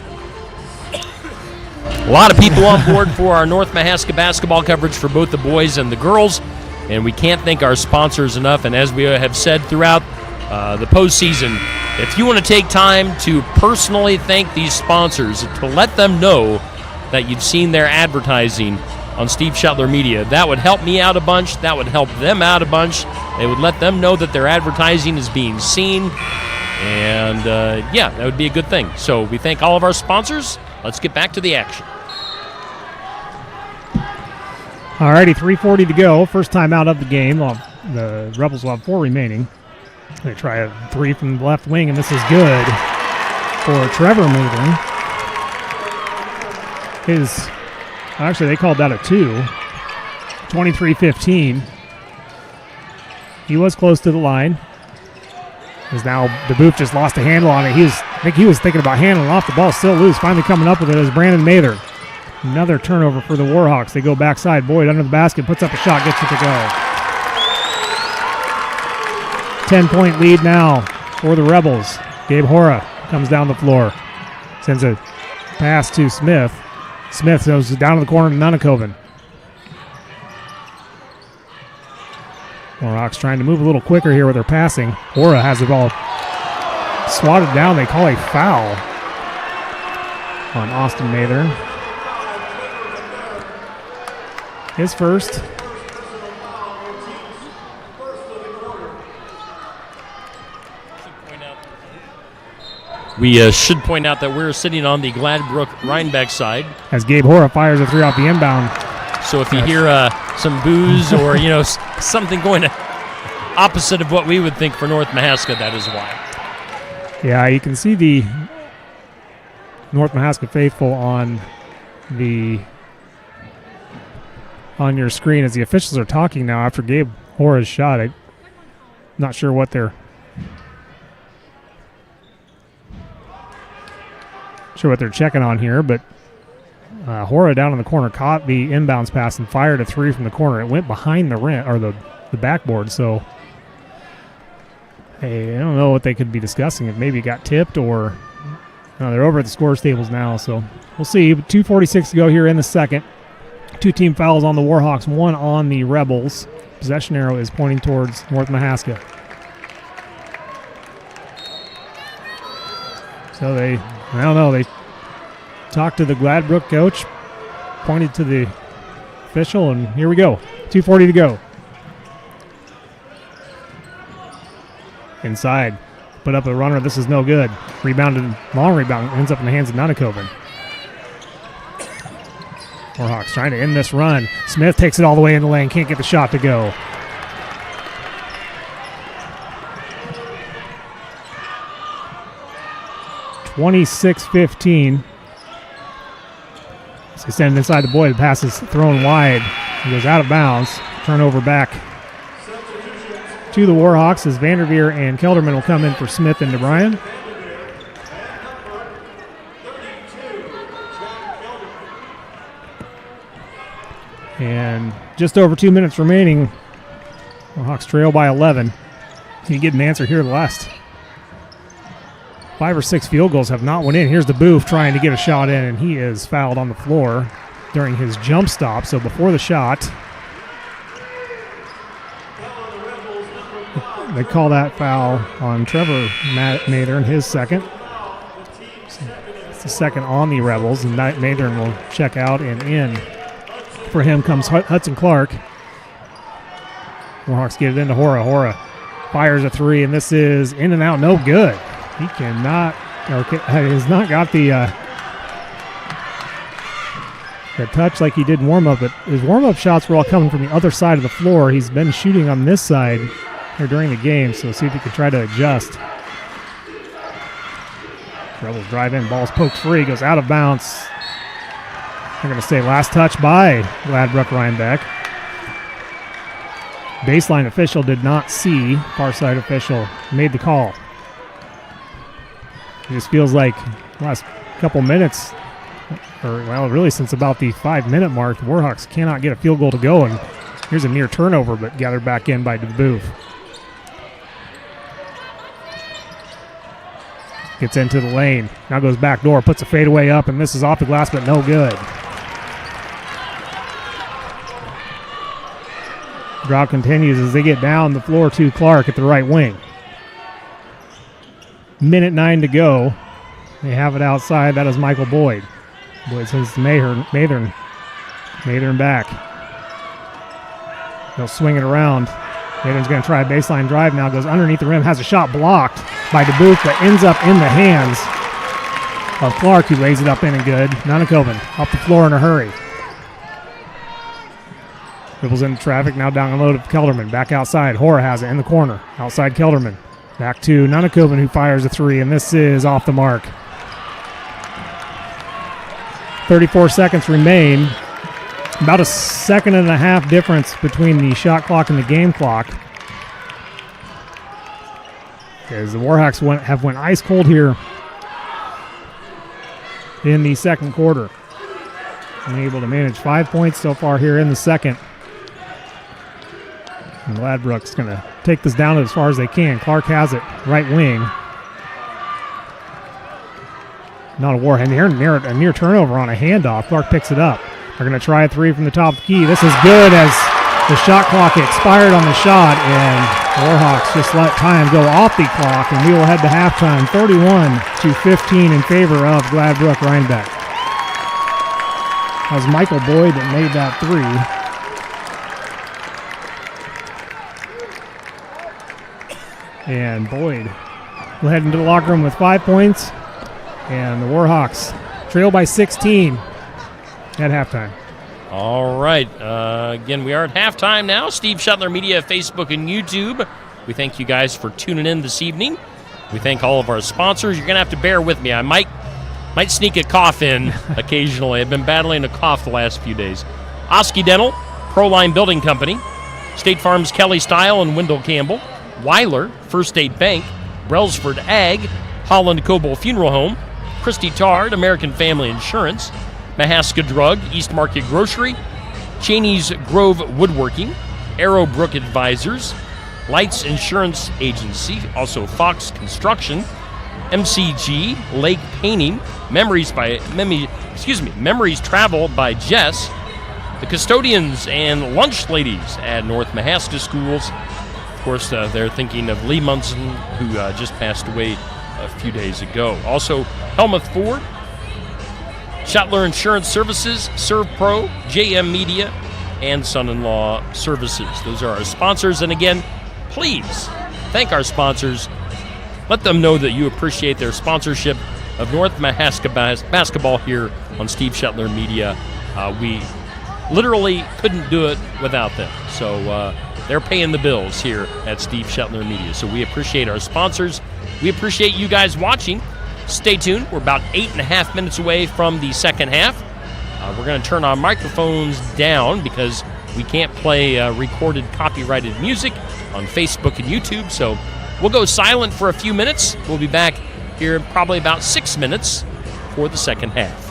A lot of people on board for our North Mahaska basketball coverage for both the boys and the girls, and we can't thank our sponsors enough. And as we have said throughout the postseason, if you want to take time to personally thank these sponsors, to let them know that you've seen their advertising on Steve Shetler Media, that would help me out a bunch. That would help them out a bunch. They would let them know that their advertising is being seen. And, that would be a good thing. So we thank all of our sponsors. Let's get back to the action. All righty, 3:40 to go. First time out of the game. The Rebels will have 4 remaining. They try a 3 from the left wing, and this is good for Trevor Mather. Actually, they called that a 2. 23-15. He was close to the line. As now DeBoof just lost a handle on it. I think he was thinking about handling off. The ball still loose. Finally coming up with it is Brandon Mather. Another turnover for the Warhawks. They go backside. Boyd under the basket, puts up a shot, gets it to go. 10-point lead now for the Rebels. Gabe Hora comes down the floor. Sends a pass to Smith. Smith goes down to the corner to Nunnakoven. Warhawks trying to move a little quicker here with their passing. Hora has the ball swatted down. They call a foul on Austin Mather. His first. We should point out that we're sitting on the Gladbrook Rhinebeck side. As Gabe Hora fires a 3 off the inbound. So if you hear some boos or something going opposite of what we would think for North Mahaska, that is why. Yeah, you can see the North Mahaska faithful on your screen as the officials are talking now after Gabe Hora's shot. I'm not sure what they're checking on here, but Hora down in the corner caught the inbounds pass and fired a 3 from the corner. It went behind the rim or the backboard, so hey, I don't know what they could be discussing. If maybe it got tipped or they're over at the scores tables now, so we'll see. 2:46 to go here in the second. 2 team fouls on the Warhawks, 1 on the Rebels. Possession arrow is pointing towards North Mahaska. So they talked to the Gladbrook coach, pointed to the official, and here we go. 2:40 to go. Inside, put up a runner. This is no good. Long rebound, ends up in the hands of Nunnakoven. Warhawks trying to end this run. Smith takes it all the way in the lane, can't get the shot to go. (26-15). They send it inside the Boyd. The pass is thrown wide. He goes out of bounds. Turnover back to the Warhawks as Vanderveer and Kelderman will come in for Smith and DeBryan. And just over 2 minutes remaining. Warhawks trail by 11. Can you get an answer here? The last 5 or 6 field goals have not went in. Here's the Booth trying to get a shot in, and he is fouled on the floor during his jump stop. So before the shot, they call that foul on Trevor Mather in his second. It's the second on the Rebels, and Mather will check out and in. For him comes Hudson Clark. Warhawks get it into Hora. Hora fires a 3, and this is in and out, no good. He cannot, or has not got the touch like he did in warm-up, but his warm-up shots were all coming from the other side of the floor. He's been shooting on this side here during the game, so see if he can try to adjust. Rebels drive in, ball's poked free, goes out of bounds. I'm going to say last touch by Gladbrook Rhinebeck. Baseline official did not see. Far side official made the call. It just feels like the last couple minutes, or well, really since about the 5-minute mark, the Warhawks cannot get a field goal to go, and here's a near turnover, but gathered back in by DeBoof. Gets into the lane, now goes back door, puts a fadeaway up, and misses off the glass, but no good. Drought continues as they get down the floor to Clark at the right wing. 1:09 to go. They have it outside. That is Michael Boyd. Boyd sends to Mather back. They'll swing it around. Mather's going to try a baseline drive now. Goes underneath the rim. Has a shot blocked by DeBoof, but ends up in the hands of Clark, who lays it up in and good. Nunnakoven up the floor in a hurry. Dribbles into traffic, now down low to Kelderman. Back outside. Hora has it in the corner. Outside Kelderman. Back to Nunakoven, who fires a three, and this is off the mark. 34 seconds remain. About a second and a half difference between the shot clock and the game clock. As the Warhawks have went ice cold here in the second quarter. Unable to manage 5 points so far here in the second. And Gladbrook's going to take this down as far as they can. Clark has it, right wing. Not a war, and a near turnover on a handoff. Clark picks it up. They're going to try a three from the top of the key. This is good as the shot clock expired on the shot, and Warhawks just let time go off the clock, and we will head to halftime, 31-15 in favor of Gladbrook Rhinebeck. That was Michael Boyd that made that three. And Boyd will head into the locker room with 5 points, and the Warhawks trail by 16 at halftime. All right. Again, we are at halftime now. Steve Shuttler Media, Facebook and YouTube. We thank you guys for tuning in this evening. We thank all of our sponsors. You're going to have to bear with me. I might sneak a cough in occasionally. I've been battling a cough the last few days. Oski Dental, Proline Building Company, State Farm's Kelly Style and Wendell Campbell, Weiler, First State Bank, Brelsford Ag, Holland Coble Funeral Home, Christy Tard, American Family Insurance, Mahaska Drug, East Market Grocery, Cheney's Grove Woodworking, Arrowbrook Advisors, Lights Insurance Agency, also Fox Construction, MCG, Lake Painting, Memories Travel by Jess, the Custodians and Lunch Ladies at North Mahaska Schools. Of course, they're thinking of Lee Munson, who just passed away a few days ago. Also, Helmuth Ford, Shuttler Insurance Services, ServPro, JM Media, and Son-in-Law Services. Those are our sponsors. And again, please thank our sponsors. Let them know that you appreciate their sponsorship of North Mahaska basketball here on Steve Shuttler Media. We literally couldn't do it without them. So they're paying the bills here at Steve Shuttler Media. So we appreciate our sponsors. We appreciate you guys watching. Stay tuned. We're about 8.5 minutes away from the second half. We're going to turn our microphones down because we can't play recorded copyrighted music on Facebook and YouTube. So we'll go silent for a few minutes. We'll be back here in probably about 6 minutes for the second half.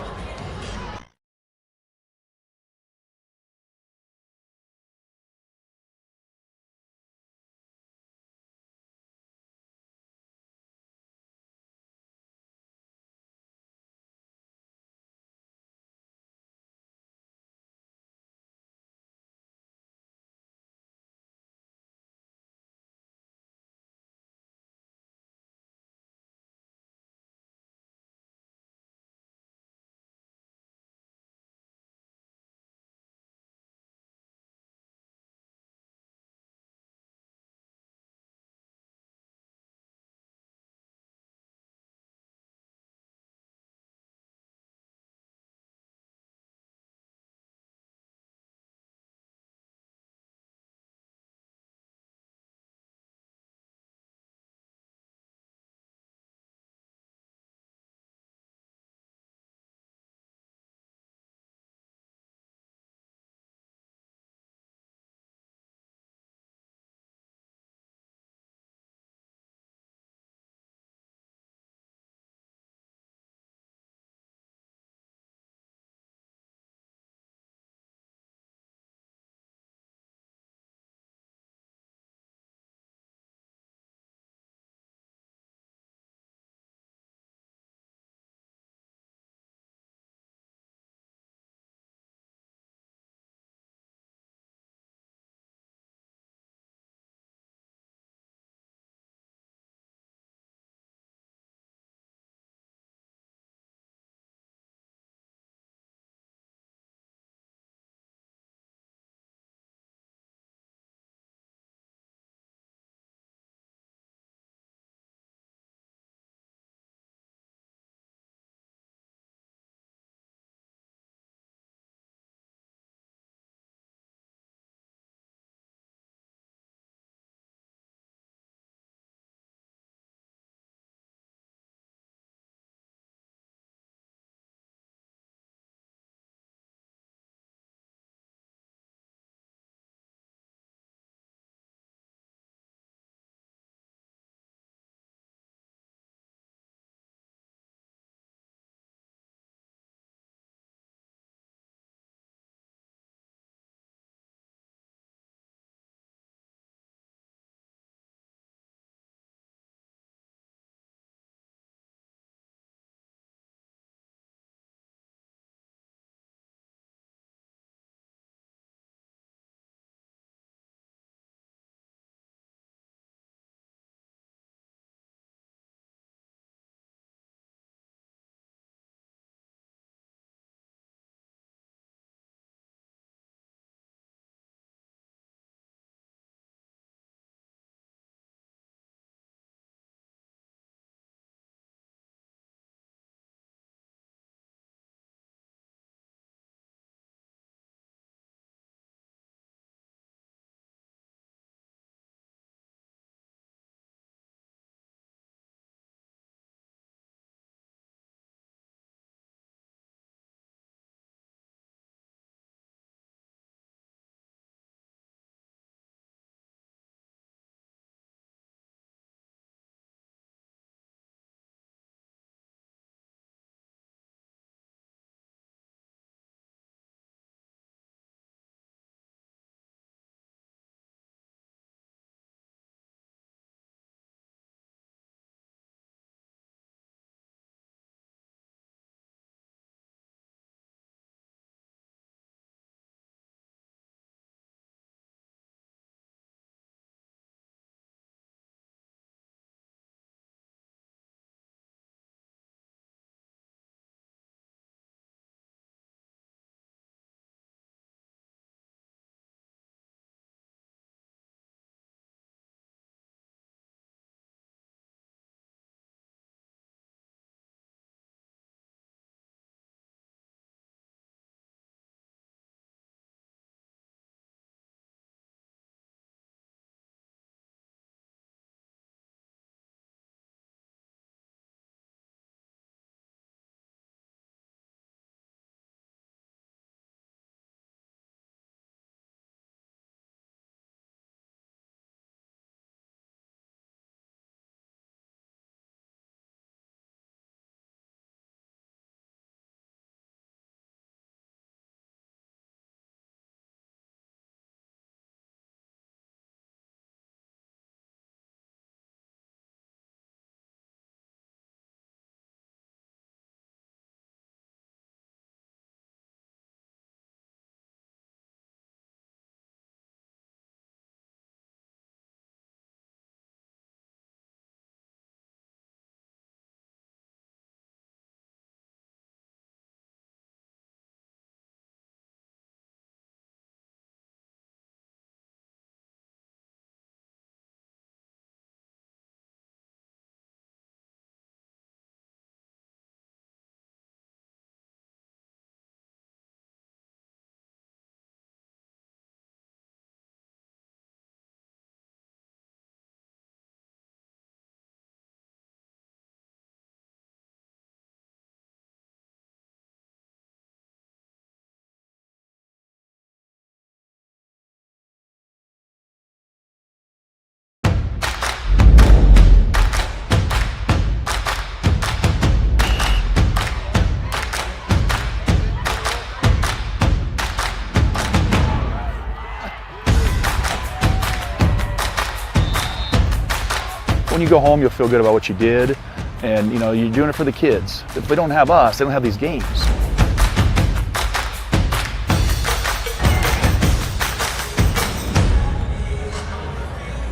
you go home, you'll feel good about what you did. And, you know, you're doing it for the kids. If they don't have us, they don't have these games.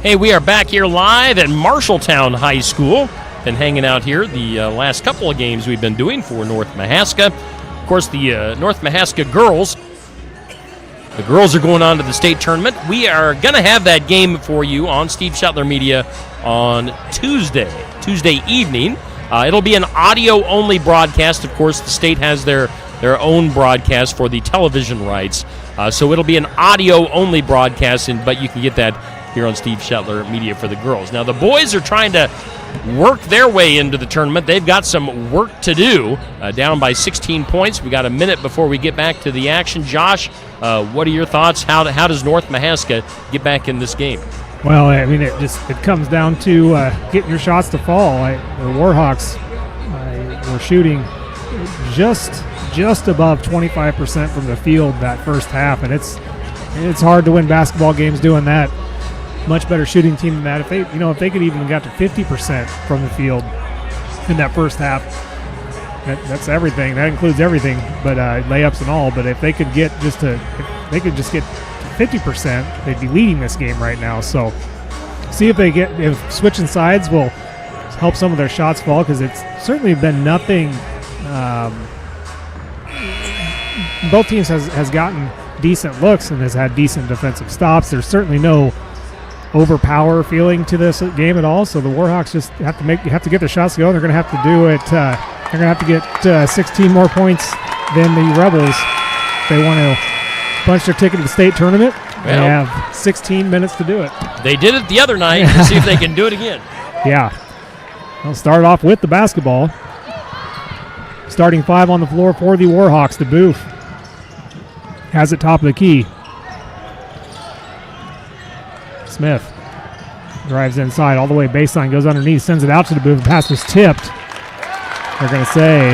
Hey, we are back here live at Marshalltown High School. Been hanging out here the last couple of games we've been doing for North Mahaska. Of course, the North Mahaska girls. The girls are going on to the state tournament. We are going to have that game for you on Steve Shetler Media on Tuesday evening. It'll be an audio-only broadcast. Of course, the state has their own broadcast for the television rights. So it'll be an audio-only broadcast, but you can get that here on Steve Shetler Media for the girls. Now, the boys are trying to work their way into the tournament. They've got some work to do, down by 16 points. We got a minute before we get back to the action. Josh, what are your thoughts? How does North Mahaska get back in this game? Well, I mean, it comes down to getting your shots to fall. The Warhawks were shooting just above 25% from the field that first half, and it's hard to win basketball games doing that. Much better shooting team than that. If they could even got to 50% from the field in that first half, that's everything. That includes everything, but layups and all. But if they could get just to 50%, they'd be leading this game right now. So see if switching sides will help some of their shots fall, because it's certainly been nothing. Both teams has gotten decent looks and has had decent defensive stops. There's certainly no overpower feeling to this game at all. So the Warhawks just have to get their shots going. They're going to have to do it. They're going to have to get 16 more points than the Rebels if they want to punch their ticket to the state tournament. They have 16 minutes to do it. They did it the other night. Let's see if they can do it again. Yeah. We'll start off with the basketball. Starting five on the floor for the Warhawks. DeBoof has it top of the key. Smith drives inside all the way baseline, goes underneath, sends it out to DeBoof. The pass was tipped. They're going to say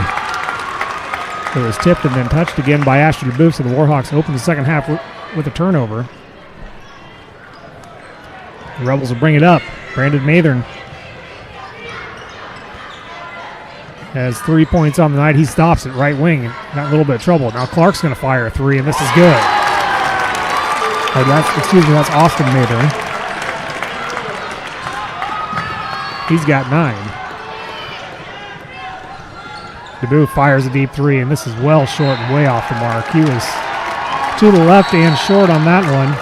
it was tipped and then touched again by Asher DeBoof, so the Warhawks open the second half with a turnover. The Rebels will bring it up. Brandon Mathern has 3 points on the night. He stops at right wing. Got a little bit of trouble. Now Clark's going to fire a three, and this is good. That's Austin Mathern. He's got 9. DeBoof fires a deep three, and this is well short and way off the mark. He was to the left and short on that one.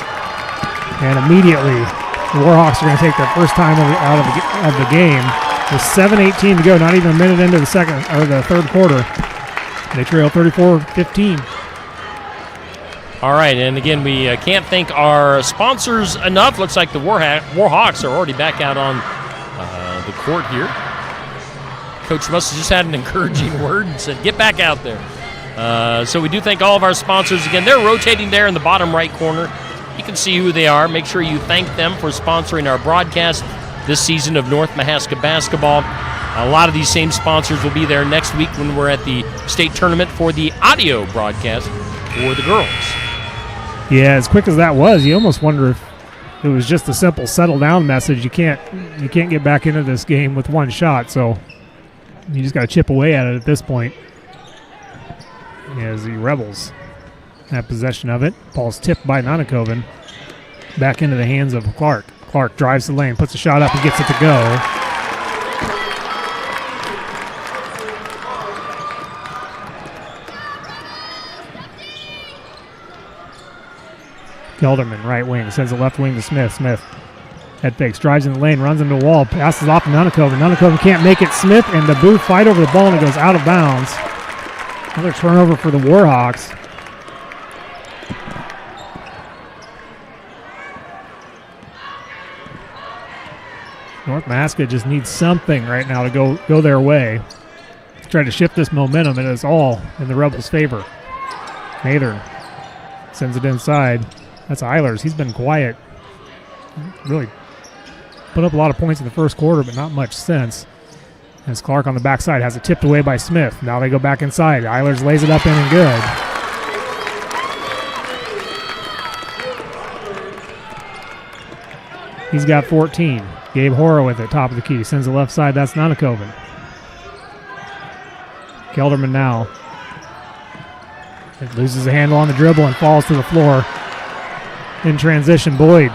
And immediately, the Warhawks are going to take their first time out of the game. With 7:18 to go, not even a minute into the third quarter. They trail 34-15. All right, and again, we can't thank our sponsors enough. Looks like the Warhawks are already back out on the court here. Coach must have just had an encouraging word and said, get back out there. So we do thank all of our sponsors. Again, they're rotating there in the bottom right corner. You can see who they are. Make sure you thank them for sponsoring our broadcast this season of North Mahaska basketball. A lot of these same sponsors will be there next week when we're at the state tournament for the audio broadcast for the girls. Yeah, as quick as that was, you almost wonder if it was just a simple settle down message. You can't get back into this game with one shot, so you just got to chip away at it at this point. As the Rebels have possession of it. Ball's tipped by Nonakoven. Back into the hands of Clark. Clark drives the lane, puts a shot up, and gets it to go. Gelderman, right wing, sends it left wing to Smith. Smith, head fakes, drives in the lane, runs into the wall, passes off to Nonakoven. Nonakoven can't make it. Smith and DeBoof fight over the ball, and it goes out of bounds. Another turnover for the Warhawks. North Mahaska just needs something right now to go their way. Try to shift this momentum, and it's all in the Rebels' favor. Mathern sends it inside. That's Eilers. He's been quiet. Really put up a lot of points in the first quarter, but not much since. As Clark on the backside has it tipped away by Smith. Now they go back inside. Eilers lays it up in and good. He's got 14. Gabe Hora with it, top of the key. Sends the left side. That's Nunakoven. Kelderman now. It loses the handle on the dribble and falls to the floor. In transition, Boyd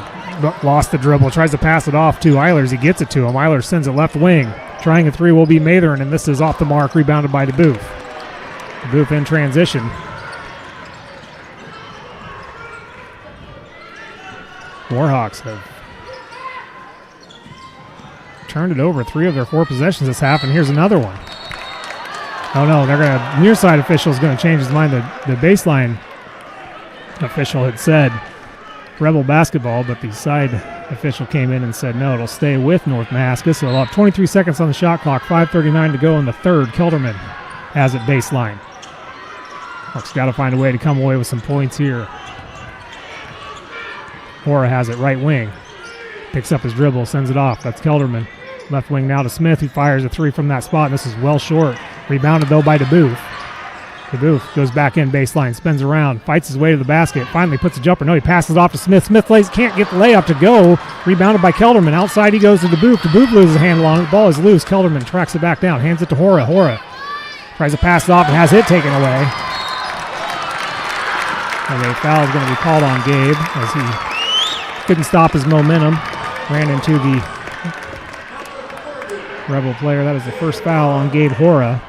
lost the dribble. Tries to pass it off to Eilers. He gets it to him. Eilers sends it left wing. Trying a three will be Mathern, and this is off the mark. Rebounded by DeBoof. DeBoof in transition. Warhawks have turned it over 3 of their 4 possessions this half, and here's another one. Oh no, near side official is going to change his mind. The baseline official had said Rebel basketball, but the side official came in and said no, it'll stay with North Mahaska. So they'll have 23 seconds on the shot clock, 5:39 to go in the third. Kelderman has it baseline. Hawks got to find a way to come away with some points here. Hora has it right wing. Picks up his dribble, sends it off. That's Kelderman. Left wing now to Smith, who fires a 3 from that spot. And this is well short. Rebounded, though, by DeBoof. DeBoof goes back in baseline, spins around, fights his way to the basket, finally puts a jumper. No, he passes off to Smith. Smith can't get the layup to go. Rebounded by Kelderman. Outside he goes to DeBoof. DeBoof loses a handle on it. The ball is loose. Kelderman tracks it back down, hands it to Hora. Hora tries to pass it off and has it taken away. And a foul is going to be called on Gabe as he couldn't stop his momentum. Ran into the Rebel player. That is the first foul on Gabe Hora.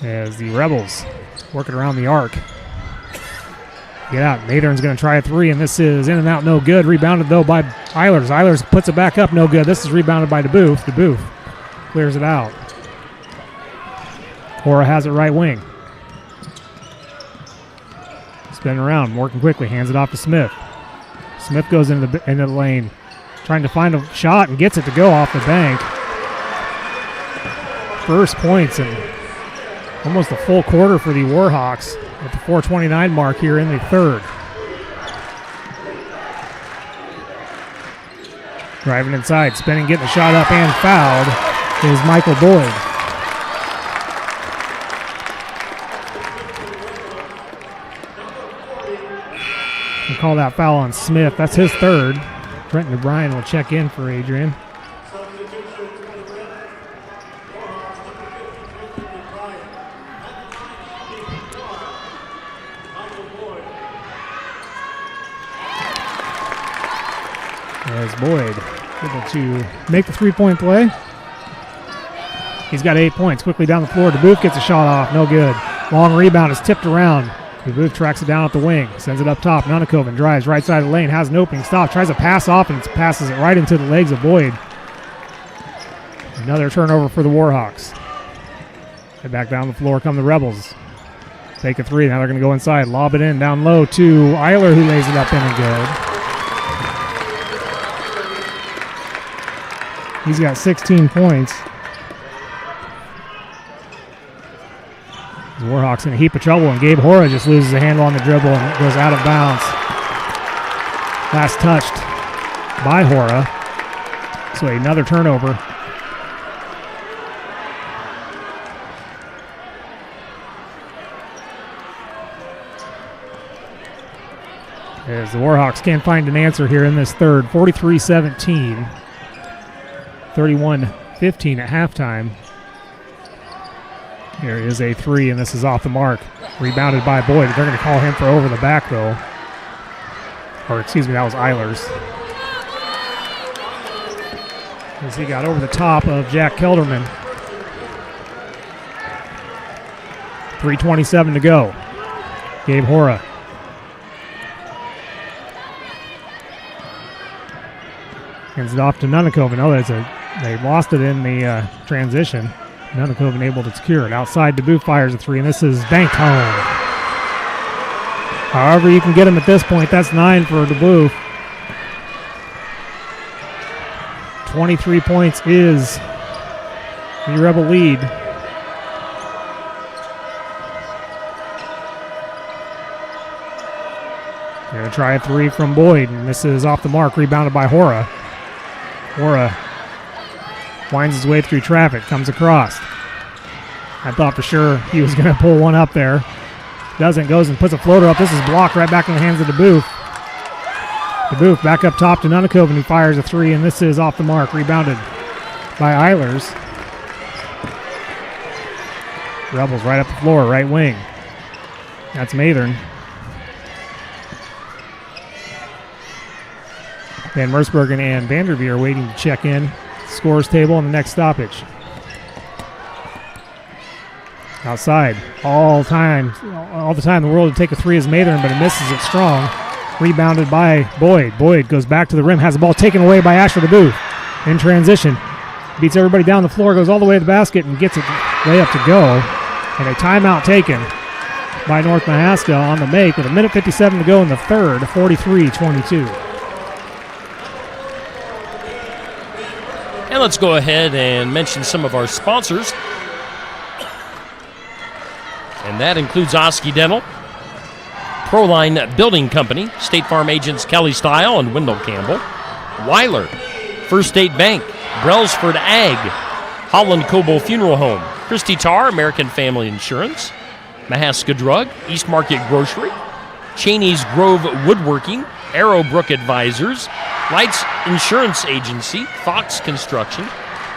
As the Rebels working around the arc. Get out. Mathern's going to try a 3, and this is in and out, no good. Rebounded, though, by Eilers. Eilers puts it back up, no good. This is rebounded by DeBoof. DeBoof clears it out. Hora has it right wing. Spinning around, working quickly, hands it off to Smith. Smith goes into the lane, trying to find a shot and gets it to go off the bank. First points and almost a full quarter for the Warhawks at the 4:29 mark here in the third. Driving inside, spinning, getting the shot up and fouled is Michael Boyd. We'll call that foul on Smith. That's his third. Trenton O'Brien will check in for Adrian. As Boyd able to make the three-point play. He's got 8 points. Quickly down the floor. DeBoof gets a shot off. No good. Long rebound is tipped around. DeBoof tracks it down at the wing. Sends it up top. Nunakoven drives right side of the lane. Has an opening stop. Tries to pass off and passes it right into the legs of Boyd. Another turnover for the Warhawks. Head back down the floor come the Rebels. Take a 3. Now they're going to go inside. Lob it in down low to Eiler, who lays it up in and good. He's got 16 points. The Warhawks in a heap of trouble, and Gabe Hora just loses a handle on the dribble and goes out of bounds. Last touched by Hora. So another turnover. As the Warhawks can't find an answer here in this third. 43-17. 31-15 at halftime. Here is a 3, and this is off the mark. Rebounded by Boyd. They're going to call him for over the back, though. Or, excuse me, that was Eilers. As he got over the top of Jack Kelderman. 3:27 to go. Gabe Hora. Hands it off to Nunakoven. Oh, they lost it in the transition. Nunakoven able to secure it. Outside, DeBoof fires a 3, and this is banked home. However you can get him at this point, that's 9 for DeBoof. 23 points is the Rebel lead. They're going to try a 3 from Boyd, and this is off the mark, rebounded by Hora. Hora winds his way through traffic, comes across. I thought for sure he was going to pull one up there. Doesn't, goes and puts a floater up. This is blocked right back in the hands of DeBoof. DeBoof back up top to Nunnekoven, who fires a three, and this is off the mark, rebounded by Eilers. Rebels right up the floor, right wing. That's Mathern. Van Mersbergen and Vanderveer waiting to check in. Scores table on the next stoppage. Outside, all the time in the world to take a three is Mathern, but it misses it strong. Rebounded by Boyd. Boyd goes back to the rim, has the ball taken away by Asher DeBoof. In transition, beats everybody down the floor, goes all the way to the basket and gets it way up to go. And a timeout taken by North Mahaska on the make with 1:57 to go in the third, 43-22. And let's go ahead and mention some of our sponsors. And that includes Oski Dental, Proline Building Company, State Farm agents Kelly Stile and Wendell Campbell, Weiler, First State Bank, Brelsford Ag, Holland Coble Funeral Home, Christy Tarr, American Family Insurance, Mahaska Drug, East Market Grocery, Cheney's Grove Woodworking, Arrowbrook Advisors, Lights Insurance Agency, Fox Construction,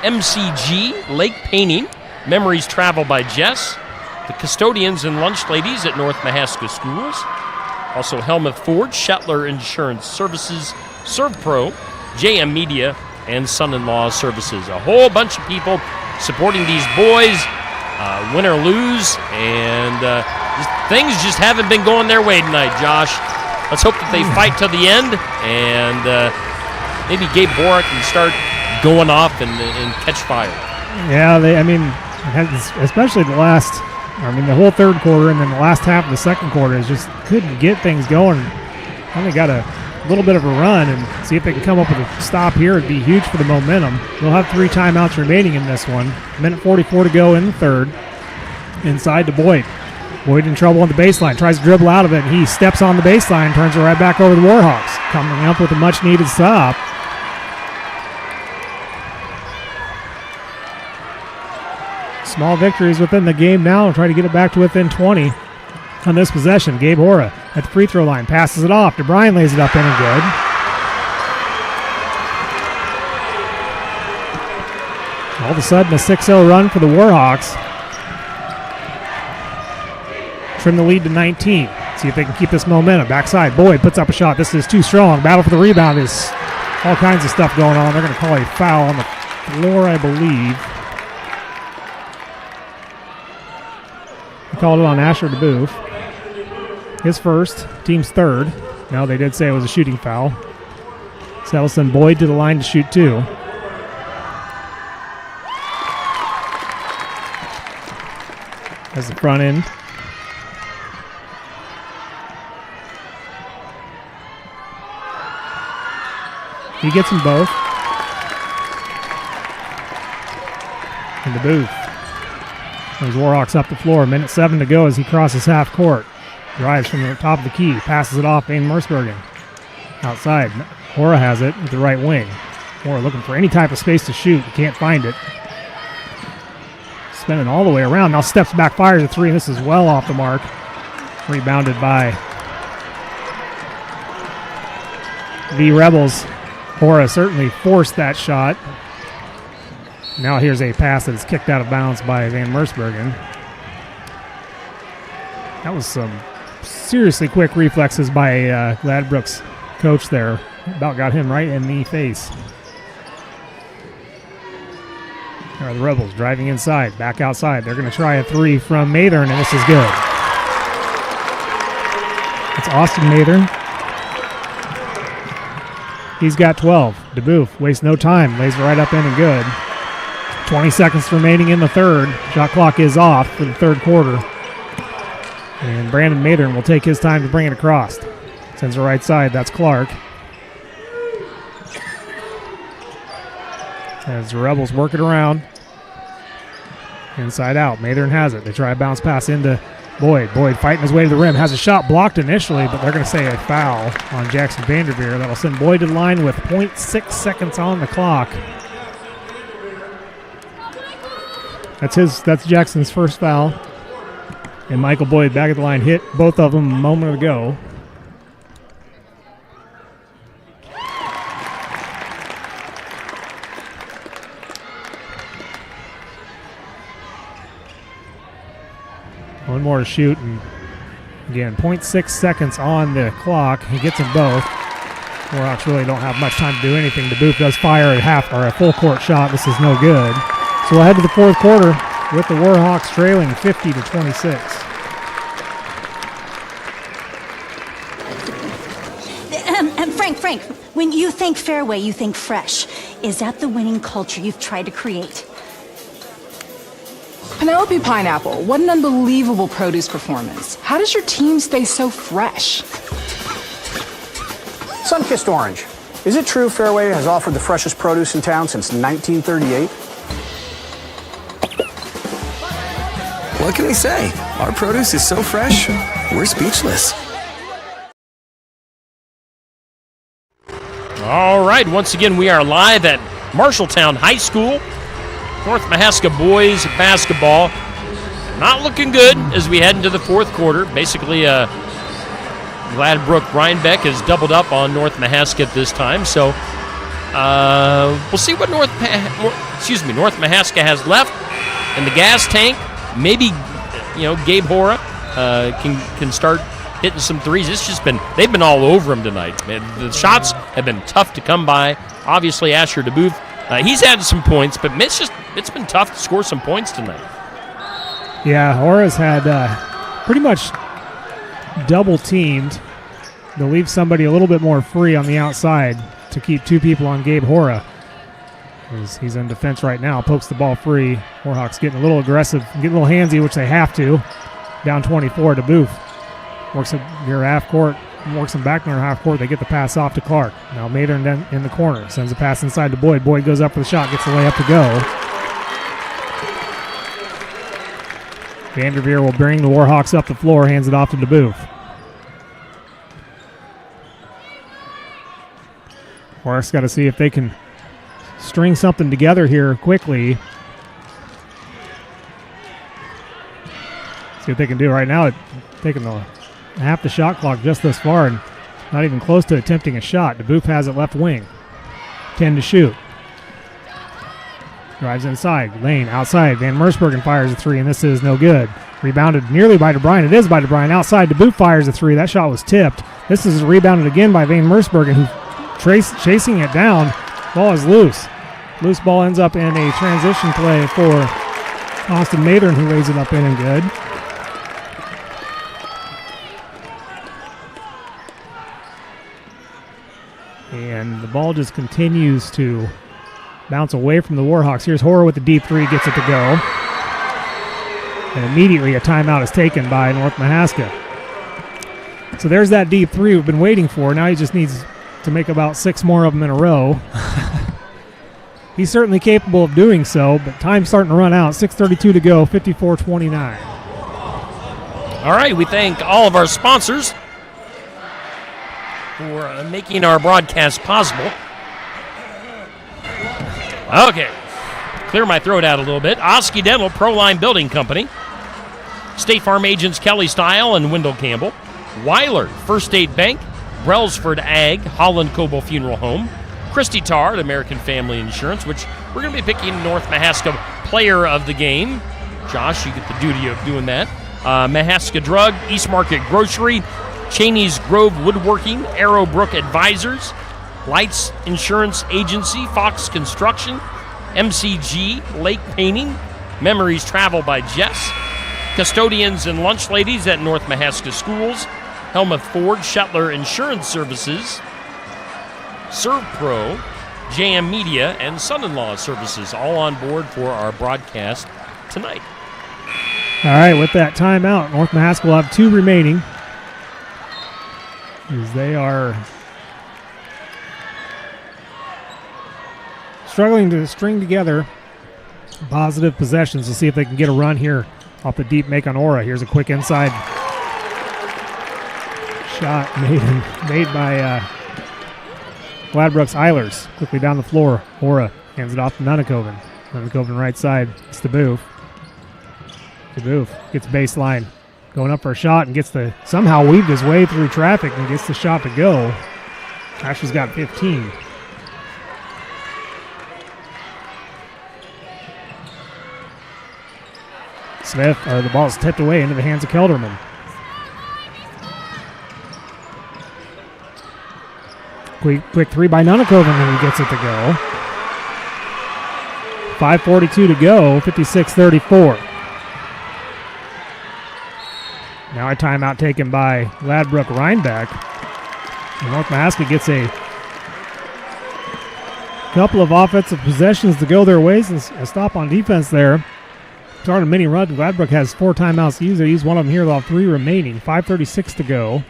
MCG, Lake Painting, Memories Travel by Jess, the custodians and lunch ladies at North Mahaska Schools, also Helmuth Ford, Shetler Insurance Services, ServPro, JM Media, and Son-in-Law Services. A whole bunch of people supporting these boys, win or lose, and things just haven't been going their way tonight, Josh. Let's hope that they fight till the end, and maybe Gabe Bora can start going off and catch fire. Yeah, especially the whole third quarter and then the last half of the second quarter is just couldn't get things going. Finally got a little bit of a run and see if they can come up with a stop here. It'd be huge for the momentum. They'll have 3 timeouts remaining in this one. 1:44 to go in the third. Inside to Boyd. Boyd in trouble on the baseline. Tries to dribble out of it. And he steps on the baseline, turns it right back over to the Warhawks. Coming up with a much-needed stop. Small victories within the game now. Try to get it back to within 20 on this possession. Gabe Hora at the free throw line. Passes it off. DeBryan lays it up in and good. All of a sudden, a 6-0 run for the Warhawks. Trim the lead to 19. See if they can keep this momentum. Backside, Boyd puts up a shot. This is too strong. Battle for the rebound is all kinds of stuff going on. They're going to call a foul on the floor, I believe. They called it on Asher DeBoof. His first, team's third. No, they did say it was a shooting foul. So that'll send Boyd to the line to shoot 2. As the front end. He gets them both. And DeBoof. There's Warhawks up the floor. 1:07 to go as he crosses half court. Drives from the top of the key. Passes it off. Van Mersbergen. Outside. Hora has it with the right wing. Hora looking for any type of space to shoot. He can't find it. Spinning all the way around. Now steps back, fires a 3, and this is well off the mark. Rebounded by the Rebels. Hora certainly forced that shot. Now here's a pass that is kicked out of bounds by Van Mersbergen. That was some seriously quick reflexes by Gladbrook's coach there. About got him right in the face. There are the Rebels driving inside, back outside. They're going to try a 3 from Mathern, and this is good. It's Austin Mathern. He's got 12. DeBoof wastes no time, lays it right up in and good. 20 seconds remaining in the third. Shot clock is off for the third quarter. And Brandon Mathern will take his time to bring it across. Sends it right side. That's Clark. As the Rebels work it around. Inside out. Mathern has it. They try a bounce pass into Boyd. Boyd fighting his way to the rim. Has a shot blocked initially, but they're going to say a foul on Jackson Vanderveer. That'll send Boyd to the line with 0.6 seconds on the clock. That's Jackson's first foul. And Michael Boyd back at the line hit both of them a moment ago. One more to shoot, and again, 0.6 seconds on the clock. He gets them both. Warhawks really don't have much time to do anything. DeBoof does fire a full court shot. This is no good. So we'll head to the fourth quarter with the Warhawks trailing 50-26. Frank, when you think fairway, you think fresh. Is that the winning culture you've tried to create? Penelope Pineapple, what an unbelievable produce performance. How does your team stay so fresh? Sunkissed Orange. Is it true Fairway has offered the freshest produce in town since 1938? What can we say? Our produce is so fresh, we're speechless. All right, once again, we are live at Marshalltown High School. North Mahaska boys basketball not looking good as we head into the fourth quarter. Basically, Gladbrook Rhinebeck has doubled up on North Mahaska at this time. So we'll see what North Mahaska has left in the gas tank. Maybe Gabe Hora can start hitting some threes. They've been all over him tonight. The shots have been tough to come by. Obviously, Asher DeBoof, he's had some points, but it's been tough to score some points tonight. Yeah, Hora's had pretty much double teamed. They'll leave somebody a little bit more free on the outside to keep two people on Gabe Hora. He's in defense right now, pokes the ball free. Warhawks getting a little aggressive, getting a little handsy, which they have to. Down 24 to Booth. Works it near half court, works them back near half court. They get the pass off to Clark. Now Matern in the corner, sends a pass inside to Boyd. Boyd goes up for the shot, gets the layup to go. Vanderveer will bring the Warhawks up the floor, hands it off to DeBoof. Warhawks got to see if they can string something together here quickly. See what they can do right now. Taking half the shot clock just this far and not even close to attempting a shot. DeBoof has it left wing. 10 to shoot. Drives inside. Lane outside. Van Mersbergen fires a three, and this is no good. Rebounded nearly by DeBryan. It is by DeBryan. Outside, DeBoof fires a three. That shot was tipped. This is rebounded again by Van Mersbergen, who chasing it down. Ball is loose. Loose ball ends up in a transition play for Austin Matern, who lays it up in and good. And the ball just continues to bounce away from the Warhawks. Here's Hora with the deep three, gets it to go. And immediately a timeout is taken by North Mahaska. So there's that deep three we've been waiting for. Now he just needs to make about 6 more of them in a row. He's certainly capable of doing so, but time's starting to run out. 6:32 to go, 54-29. All right, we thank all of our sponsors for making our broadcast possible. Okay, clear my throat out a little bit. Oski Dental, Proline Building Company. State Farm agents Kelly Stile and Wendell Campbell. Weiler, First State Bank. Brelsford Ag, Holland Coble Funeral Home. Christy Tarr at American Family Insurance, which we're going to be picking North Mahaska Player of the Game. Josh, you get the duty of doing that. Mahaska Drug, East Market Grocery, Cheney's Grove Woodworking, Arrowbrook Advisors, Lights Insurance Agency, Fox Construction, MCG, Lake Painting, Memories Travel by Jess, Custodians and Lunch Ladies at North Mahaska Schools, Helmuth Ford, Shetler Insurance Services, ServPro, JM Media, and Son-in-Law Services, all on board for our broadcast tonight. All right, with that timeout, North Mahaska will have 2 remaining, as they are struggling to string together positive possessions. We'll see if they can get a run here off the deep make on Ora. Here's a quick inside shot made by Gladbrook's Eilers. Quickly down the floor. Ora hands it off to Nunnekoven. Nunnekoven right side. It's DeBoof. DeBoof gets baseline, going up for a shot and somehow weaved his way through traffic and gets the shot to go. Ashley's got 15. The ball's tipped away into the hands of Kelderman. Quick three by Nunnekoven, and he gets it to go. 5:42 to go, 56-34. Now a timeout taken by Gladbrook Rhinebeck. And North Mahaska gets a couple of offensive possessions to go their ways and a stop on defense there. Start a mini run. Gladbrook has 4 timeouts to use. They use one of them here. They'll have 3 remaining. 5:36 to go.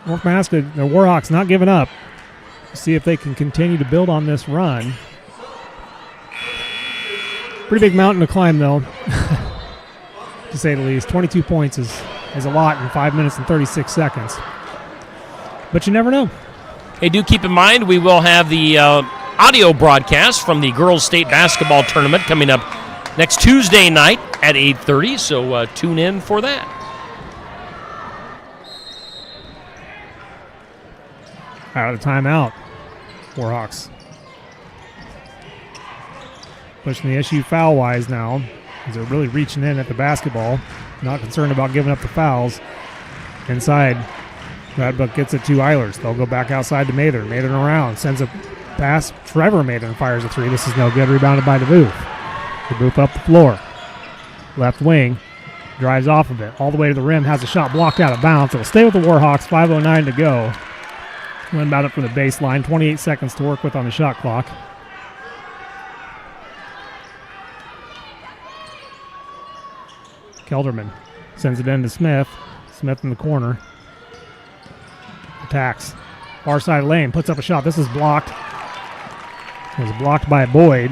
North Mahaska, the Warhawks not giving up. See if they can continue to build on this run. Pretty big mountain to climb, though, to say the least. 22 points is a lot in 5 minutes and 36 seconds. But you never know. Hey, do keep in mind we will have the audio broadcast from the girls' state basketball tournament coming up next Tuesday night at 8:30, so tune in for that. Out of timeout. Warhawks pushing the issue foul-wise now, as they're really reaching in at the basketball. Not concerned about giving up the fouls. Inside, Gladbrook gets it to Eilers. They'll go back outside to Mather. Mather around, sends a pass. Trevor Mather fires a 3. This is no good. Rebounded by DeBoof. DeBoof up the floor. Left wing. Drives off of it. All the way to the rim. Has a shot blocked out of bounds. It'll stay with the Warhawks. 5:09 to go. Went about it from the baseline. 28 seconds to work with on the shot clock. Kelderman sends it in to Smith. Smith in the corner. Attacks. Far side lane. Puts up a shot. This is blocked. It was blocked by Boyd.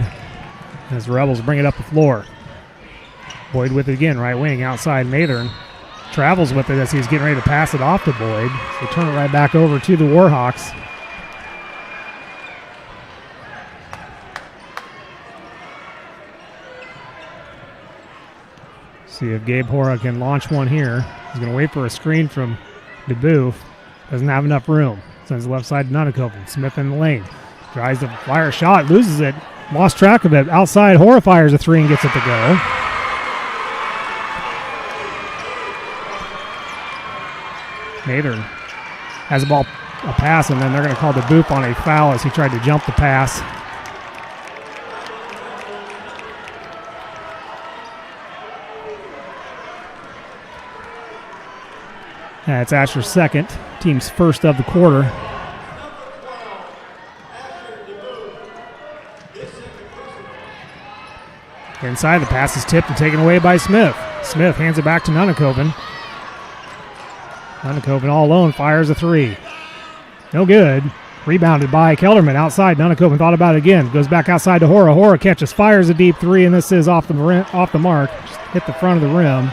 As the Rebels bring it up the floor. Boyd with it again. Right wing. Outside Mather. Travels with it as he's getting ready to pass it off to Boyd. So turn it right back over to the Warhawks. See if Gabe Hora can launch one here. He's going to wait for a screen from DeBoof. Doesn't have enough room. Sends left side to Nunnekoven. Smith in the lane. Tries to fire a shot. Loses it. Lost track of it. Outside, Hora fires a 3 and gets it to go. Mather has the ball, a pass, and then they're going to call DeBoof on a foul as he tried to jump the pass. That's Asher's second, team's first of the quarter. Inside, the pass is tipped and taken away by Smith. Smith hands it back to Nunnekoven. Nunnekoven all alone fires a 3. No good. Rebounded by Kelderman outside. Nunnekoven thought about it again. Goes back outside to Hora. Hora catches, fires a deep 3, and this is off the mark. Just hit the front of the rim.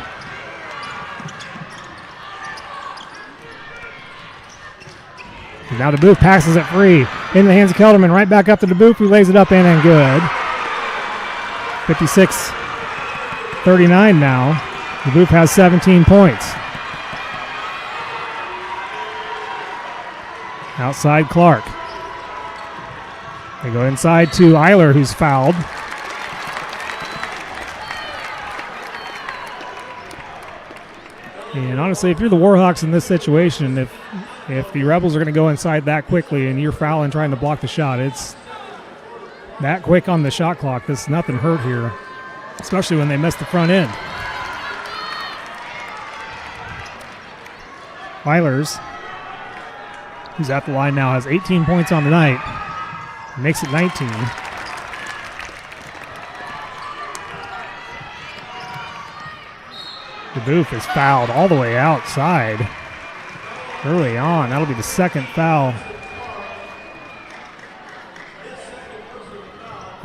And now DeBoof passes it free in the hands of Kelderman. Right back up to DeBoof, who lays it up in and good. 56-39 now. DeBoof has 17 points. Outside Clark. They go inside to Eiler, who's fouled. And honestly, if you're the Warhawks in this situation, if the Rebels are going to go inside that quickly and you're fouling trying to block the shot, it's that quick on the shot clock. There's nothing hurt here, especially when they miss the front end. Eilers, who's at the line now, has 18 points on the night. Makes it 19. DeBoof is fouled all the way outside early on. That'll be the second foul.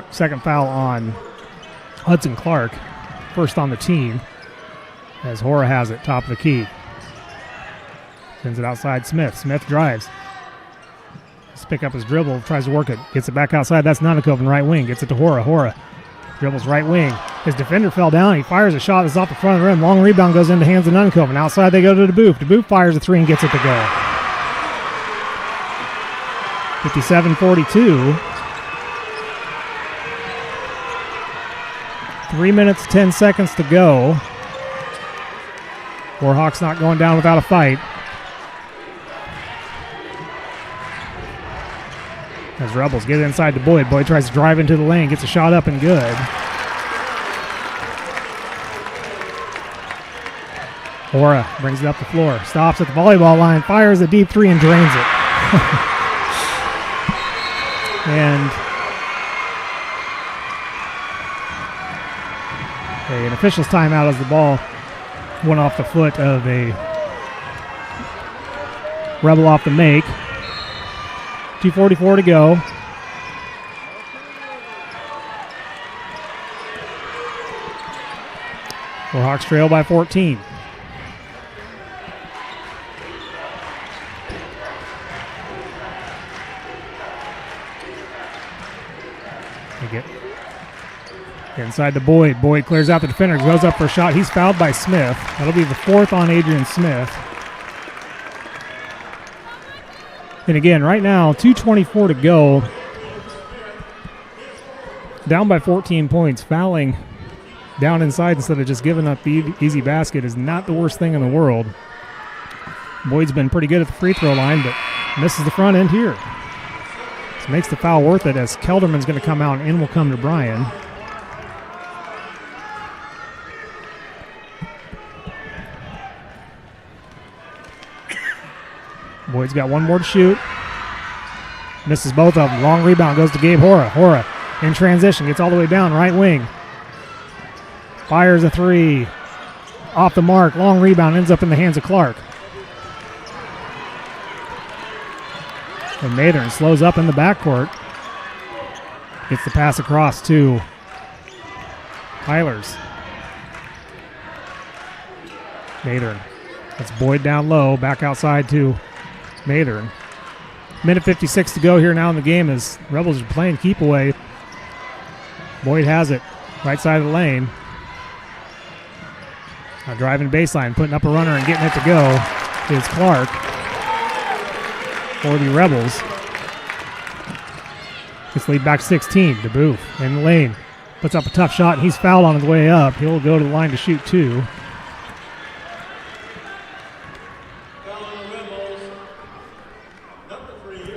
Second foul on Hudson Clark. First on the team as Hora has it, top of the key. Sends it outside Smith. Smith drives. Let's pick up his dribble, tries to work it. Gets it back outside. That's Nunnekoven, right wing. Gets it to Hora. Hora dribbles right wing. His defender fell down. He fires a shot that's off the front of the rim. Long rebound goes into hands of Nuncoven. Outside they go to DeBoof. DeBoof fires a three and gets it to go. 57-42. 3 minutes, 10 seconds to go. Warhawks not going down without a fight. As Rebels get inside to Boyd. Boyd tries to drive into the lane, gets a shot up and good. Hora brings it up the floor, stops at the volleyball line, fires a deep three and drains it. And an official's timeout as the ball went off the foot of a Rebel off the make. 2:44 to go. Warhawks trail by 14. They get inside to Boyd. Boyd clears out the defender, goes up for a shot. He's fouled by Smith. That'll be the fourth on Adrian Smith. And again, right now, 2:24 to go. Down by 14 points. Fouling down inside instead of just giving up the easy basket is not the worst thing in the world. Boyd's been pretty good at the free throw line, but misses the front end here. This makes the foul worth it as Kelderman's going to come out and in will come to Bryan. Boyd's got one more to shoot. Misses both of them. Long rebound goes to Gabe Hora. Hora in transition. Gets all the way down. Right wing. Fires a three. Off the mark. Long rebound. Ends up in the hands of Clark. And Mathern slows up in the backcourt. Gets the pass across to Eilers. Mathern. That's Boyd down low. Back outside to Mathern. Minute 56 to go here now in the game as Rebels are playing keep away. Boyd has it. Right side of the lane. Now driving baseline, putting up a runner and getting it to go is Clark for the Rebels. This lead back 16. DeBoof in the lane. Puts up a tough shot and he's fouled on his way up. He'll go to the line to shoot two.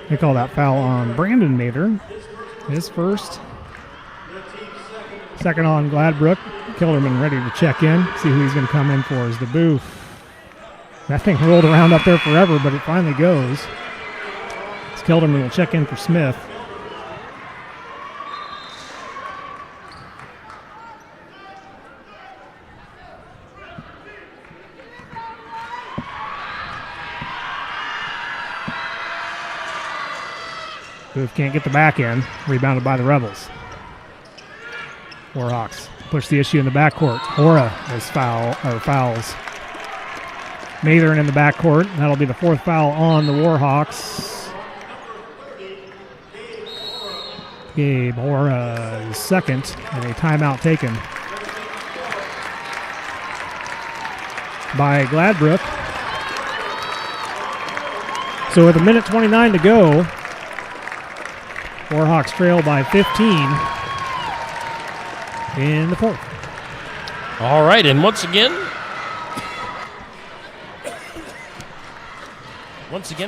They call that foul on Brandon Mathern. His first. Second on Gladbrook. Kelderman ready to check in. See who he's going to come in for is DeBoof. That thing rolled around up there forever, but it finally goes. As Kelderman will check in for Smith. Booth can't get the back end. Rebounded by the Rebels. Warhawks push the issue in the backcourt. Hora is fouls. Mathern in the backcourt. That'll be the fourth foul on the Warhawks. Gabe Hora is second, and a timeout taken by Gladbrook. So with a minute 29 to go, Warhawks trail by 15 in the fourth. All right, and once again,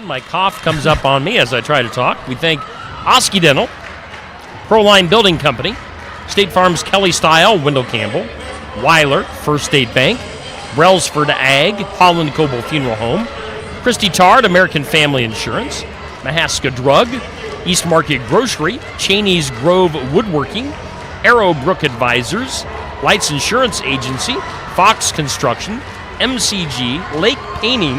my cough comes up on me as I try to talk. We thank Oski Dental, Proline Building Company, State Farm's Kelly Style, Wendell Campbell, Weiler, First State Bank, Brelsford Ag, Holland Coble Funeral Home, Christy Tard, American Family Insurance, Mahaska Drug, East Market Grocery, Cheney's Grove Woodworking, Arrowbrook Advisors, Lights Insurance Agency, Fox Construction, MCG, Lake Painting,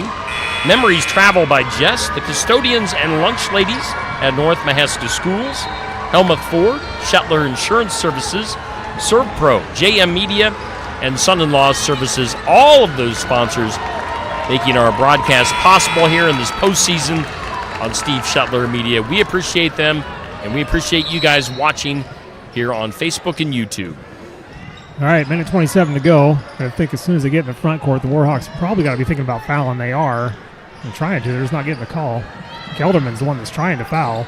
Memories Travel by Jess, the Custodians and Lunch Ladies at North Mahaska Schools, Helmuth Ford, Shetler Insurance Services, ServPro, JM Media, and Son-in-Law Services, all of those sponsors making our broadcast possible here in this postseason on Steve Shetler Media. We appreciate them, and we appreciate you guys watching here on Facebook and YouTube. All right, minute 27 to go. I think as soon as they get in the front court, the Warhawks probably got to be thinking about fouling. They are. They're trying to. They're just not getting the call. Kelderman's the one that's trying to foul.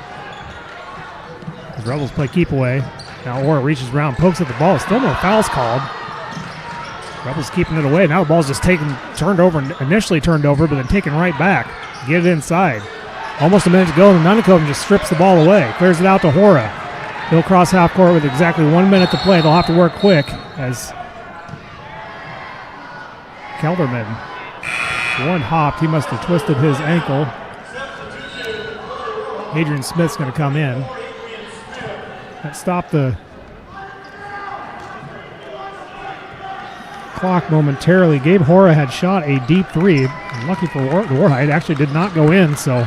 The Rebels play keep away. Now Orr reaches around, pokes at the ball. Still no fouls called. Rebels keeping it away. Now the ball's just initially turned over, but then taken right back. Get it inside. Almost a minute to go, and Nunnicombe just strips the ball away. Clears it out to Hora. He'll cross half court with exactly 1 minute to play. They'll have to work quick as Kelderman, one hopped. He must have twisted his ankle. Adrian Smith's going to come in. That stopped the clock momentarily. Gabe Hora had shot a deep three. And lucky for Warhide, actually did not go in, so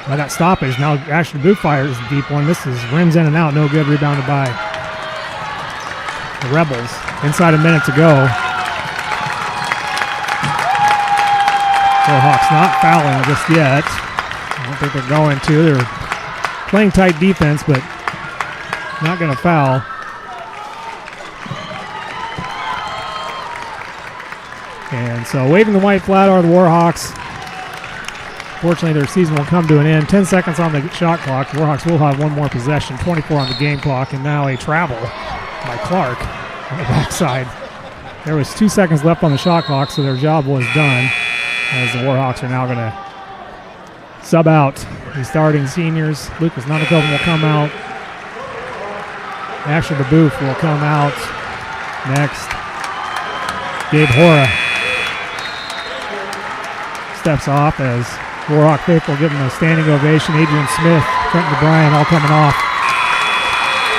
by that stoppage, now Ashton Booth fires the deep one. This is rims in and out, no good, rebounded by the Rebels. Inside a minute to go. Warhawks not fouling just yet. I don't think they're going to. They're playing tight defense, but not going to foul. And so waving the white flag are the Warhawks. Fortunately, their season will come to an end. 10 seconds on the shot clock. The Warhawks will have one more possession. 24 on the game clock, and now a travel by Clark on the backside. There was 2 seconds left on the shot clock, so their job was done, as the Warhawks are now going to sub out the starting seniors. Lucas Nunnicombe will come out. Asher DeBoof will come out next. Gabe Hora steps off as Warhawk faithful give him a standing ovation. Adrian Smith, Trenton O'Brien all coming off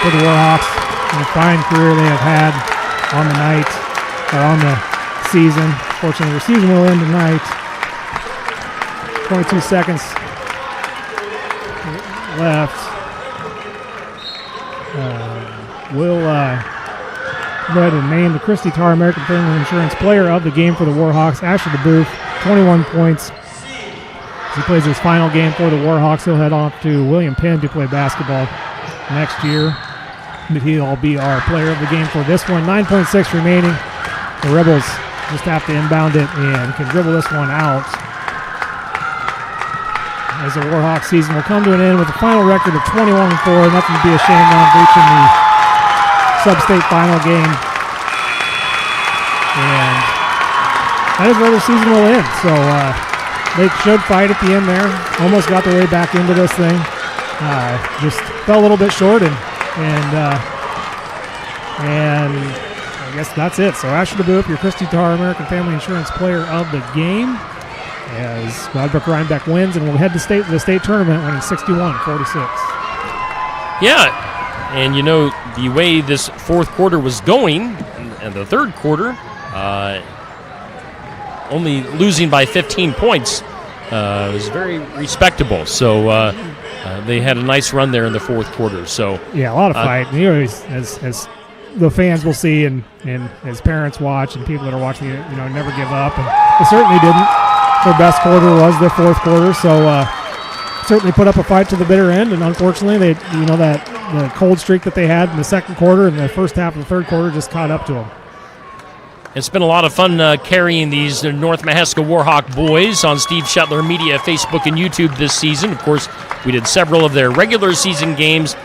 for the Warhawks. And a fine career they have had on the night, or on the season. Fortunately, their season will end tonight. 22 seconds left. We'll go ahead and name the Christie Tar American Family Insurance Player of the Game for the Warhawks. Asher DeBoof, 21 points. As he plays his final game for the Warhawks, he'll head off to William Penn to play basketball next year. But he'll be our player of the game for this one. 9.6 remaining. The Rebels just have to inbound it and can dribble this one out. As the Warhawks season will come to an end with a final record of 21-4. Nothing to be ashamed of, reaching the sub-state final game. And that is where the season will end. So they should fight at the end there. Almost got their way back into this thing. Just fell a little bit short, and I guess that's it. So Asher DeBoof, your Christie Tar American Family Insurance Player of the Game, as Gladbrook Rhinebeck wins and will head to the state tournament, winning 61-46. Yeah, and you know, the way this fourth quarter was going, and the third quarter, only losing by 15 points, was very respectable. So they had a nice run there in the fourth quarter. So yeah, a lot of fight. You know, as the fans will see, and as parents watch, and people that are watching it, you know, never give up. And they certainly didn't. Their best quarter was the fourth quarter, so certainly put up a fight to the bitter end. And unfortunately, they, you know, that the cold streak that they had in the second quarter and the first half of the third quarter just caught up to them. It's been a lot of fun carrying these North Mahaska Warhawk boys on Steve Shetler Media, Facebook, and YouTube this season. Of course, we did several of their regular season games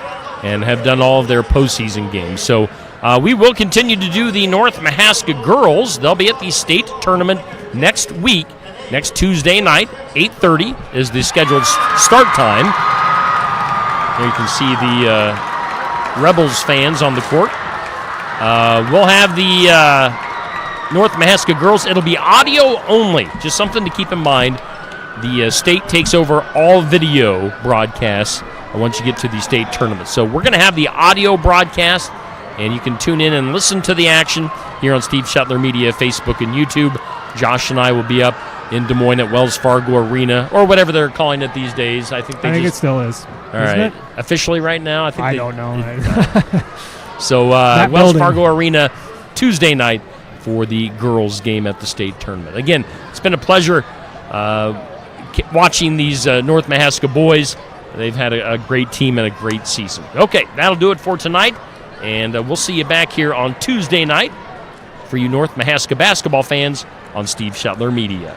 and have done all of their postseason games. So we will continue to do the North Mahaska girls. They'll be at the state tournament next week. Next Tuesday night, 8:30 is the scheduled start time. There you can see the Rebels fans on the court. We'll have the North Mahaska girls. It'll be audio only, just something to keep in mind. The state takes over all video broadcasts once you get to the state tournament. So we're going to have the audio broadcast, and you can tune in and listen to the action here on Steve Shetler Media, Facebook, and YouTube. Josh and I will be up in Des Moines at Wells Fargo Arena, or whatever they're calling it these days. I think it still is. All right. Officially right now? I don't know. So Wells Fargo Arena Tuesday night for the girls' game at the state tournament. Again, it's been a pleasure watching these North Mahaska boys. They've had a great team and a great season. Okay, that'll do it for tonight. And we'll see you back here on Tuesday night for you North Mahaska basketball fans on Steve Shetler Media.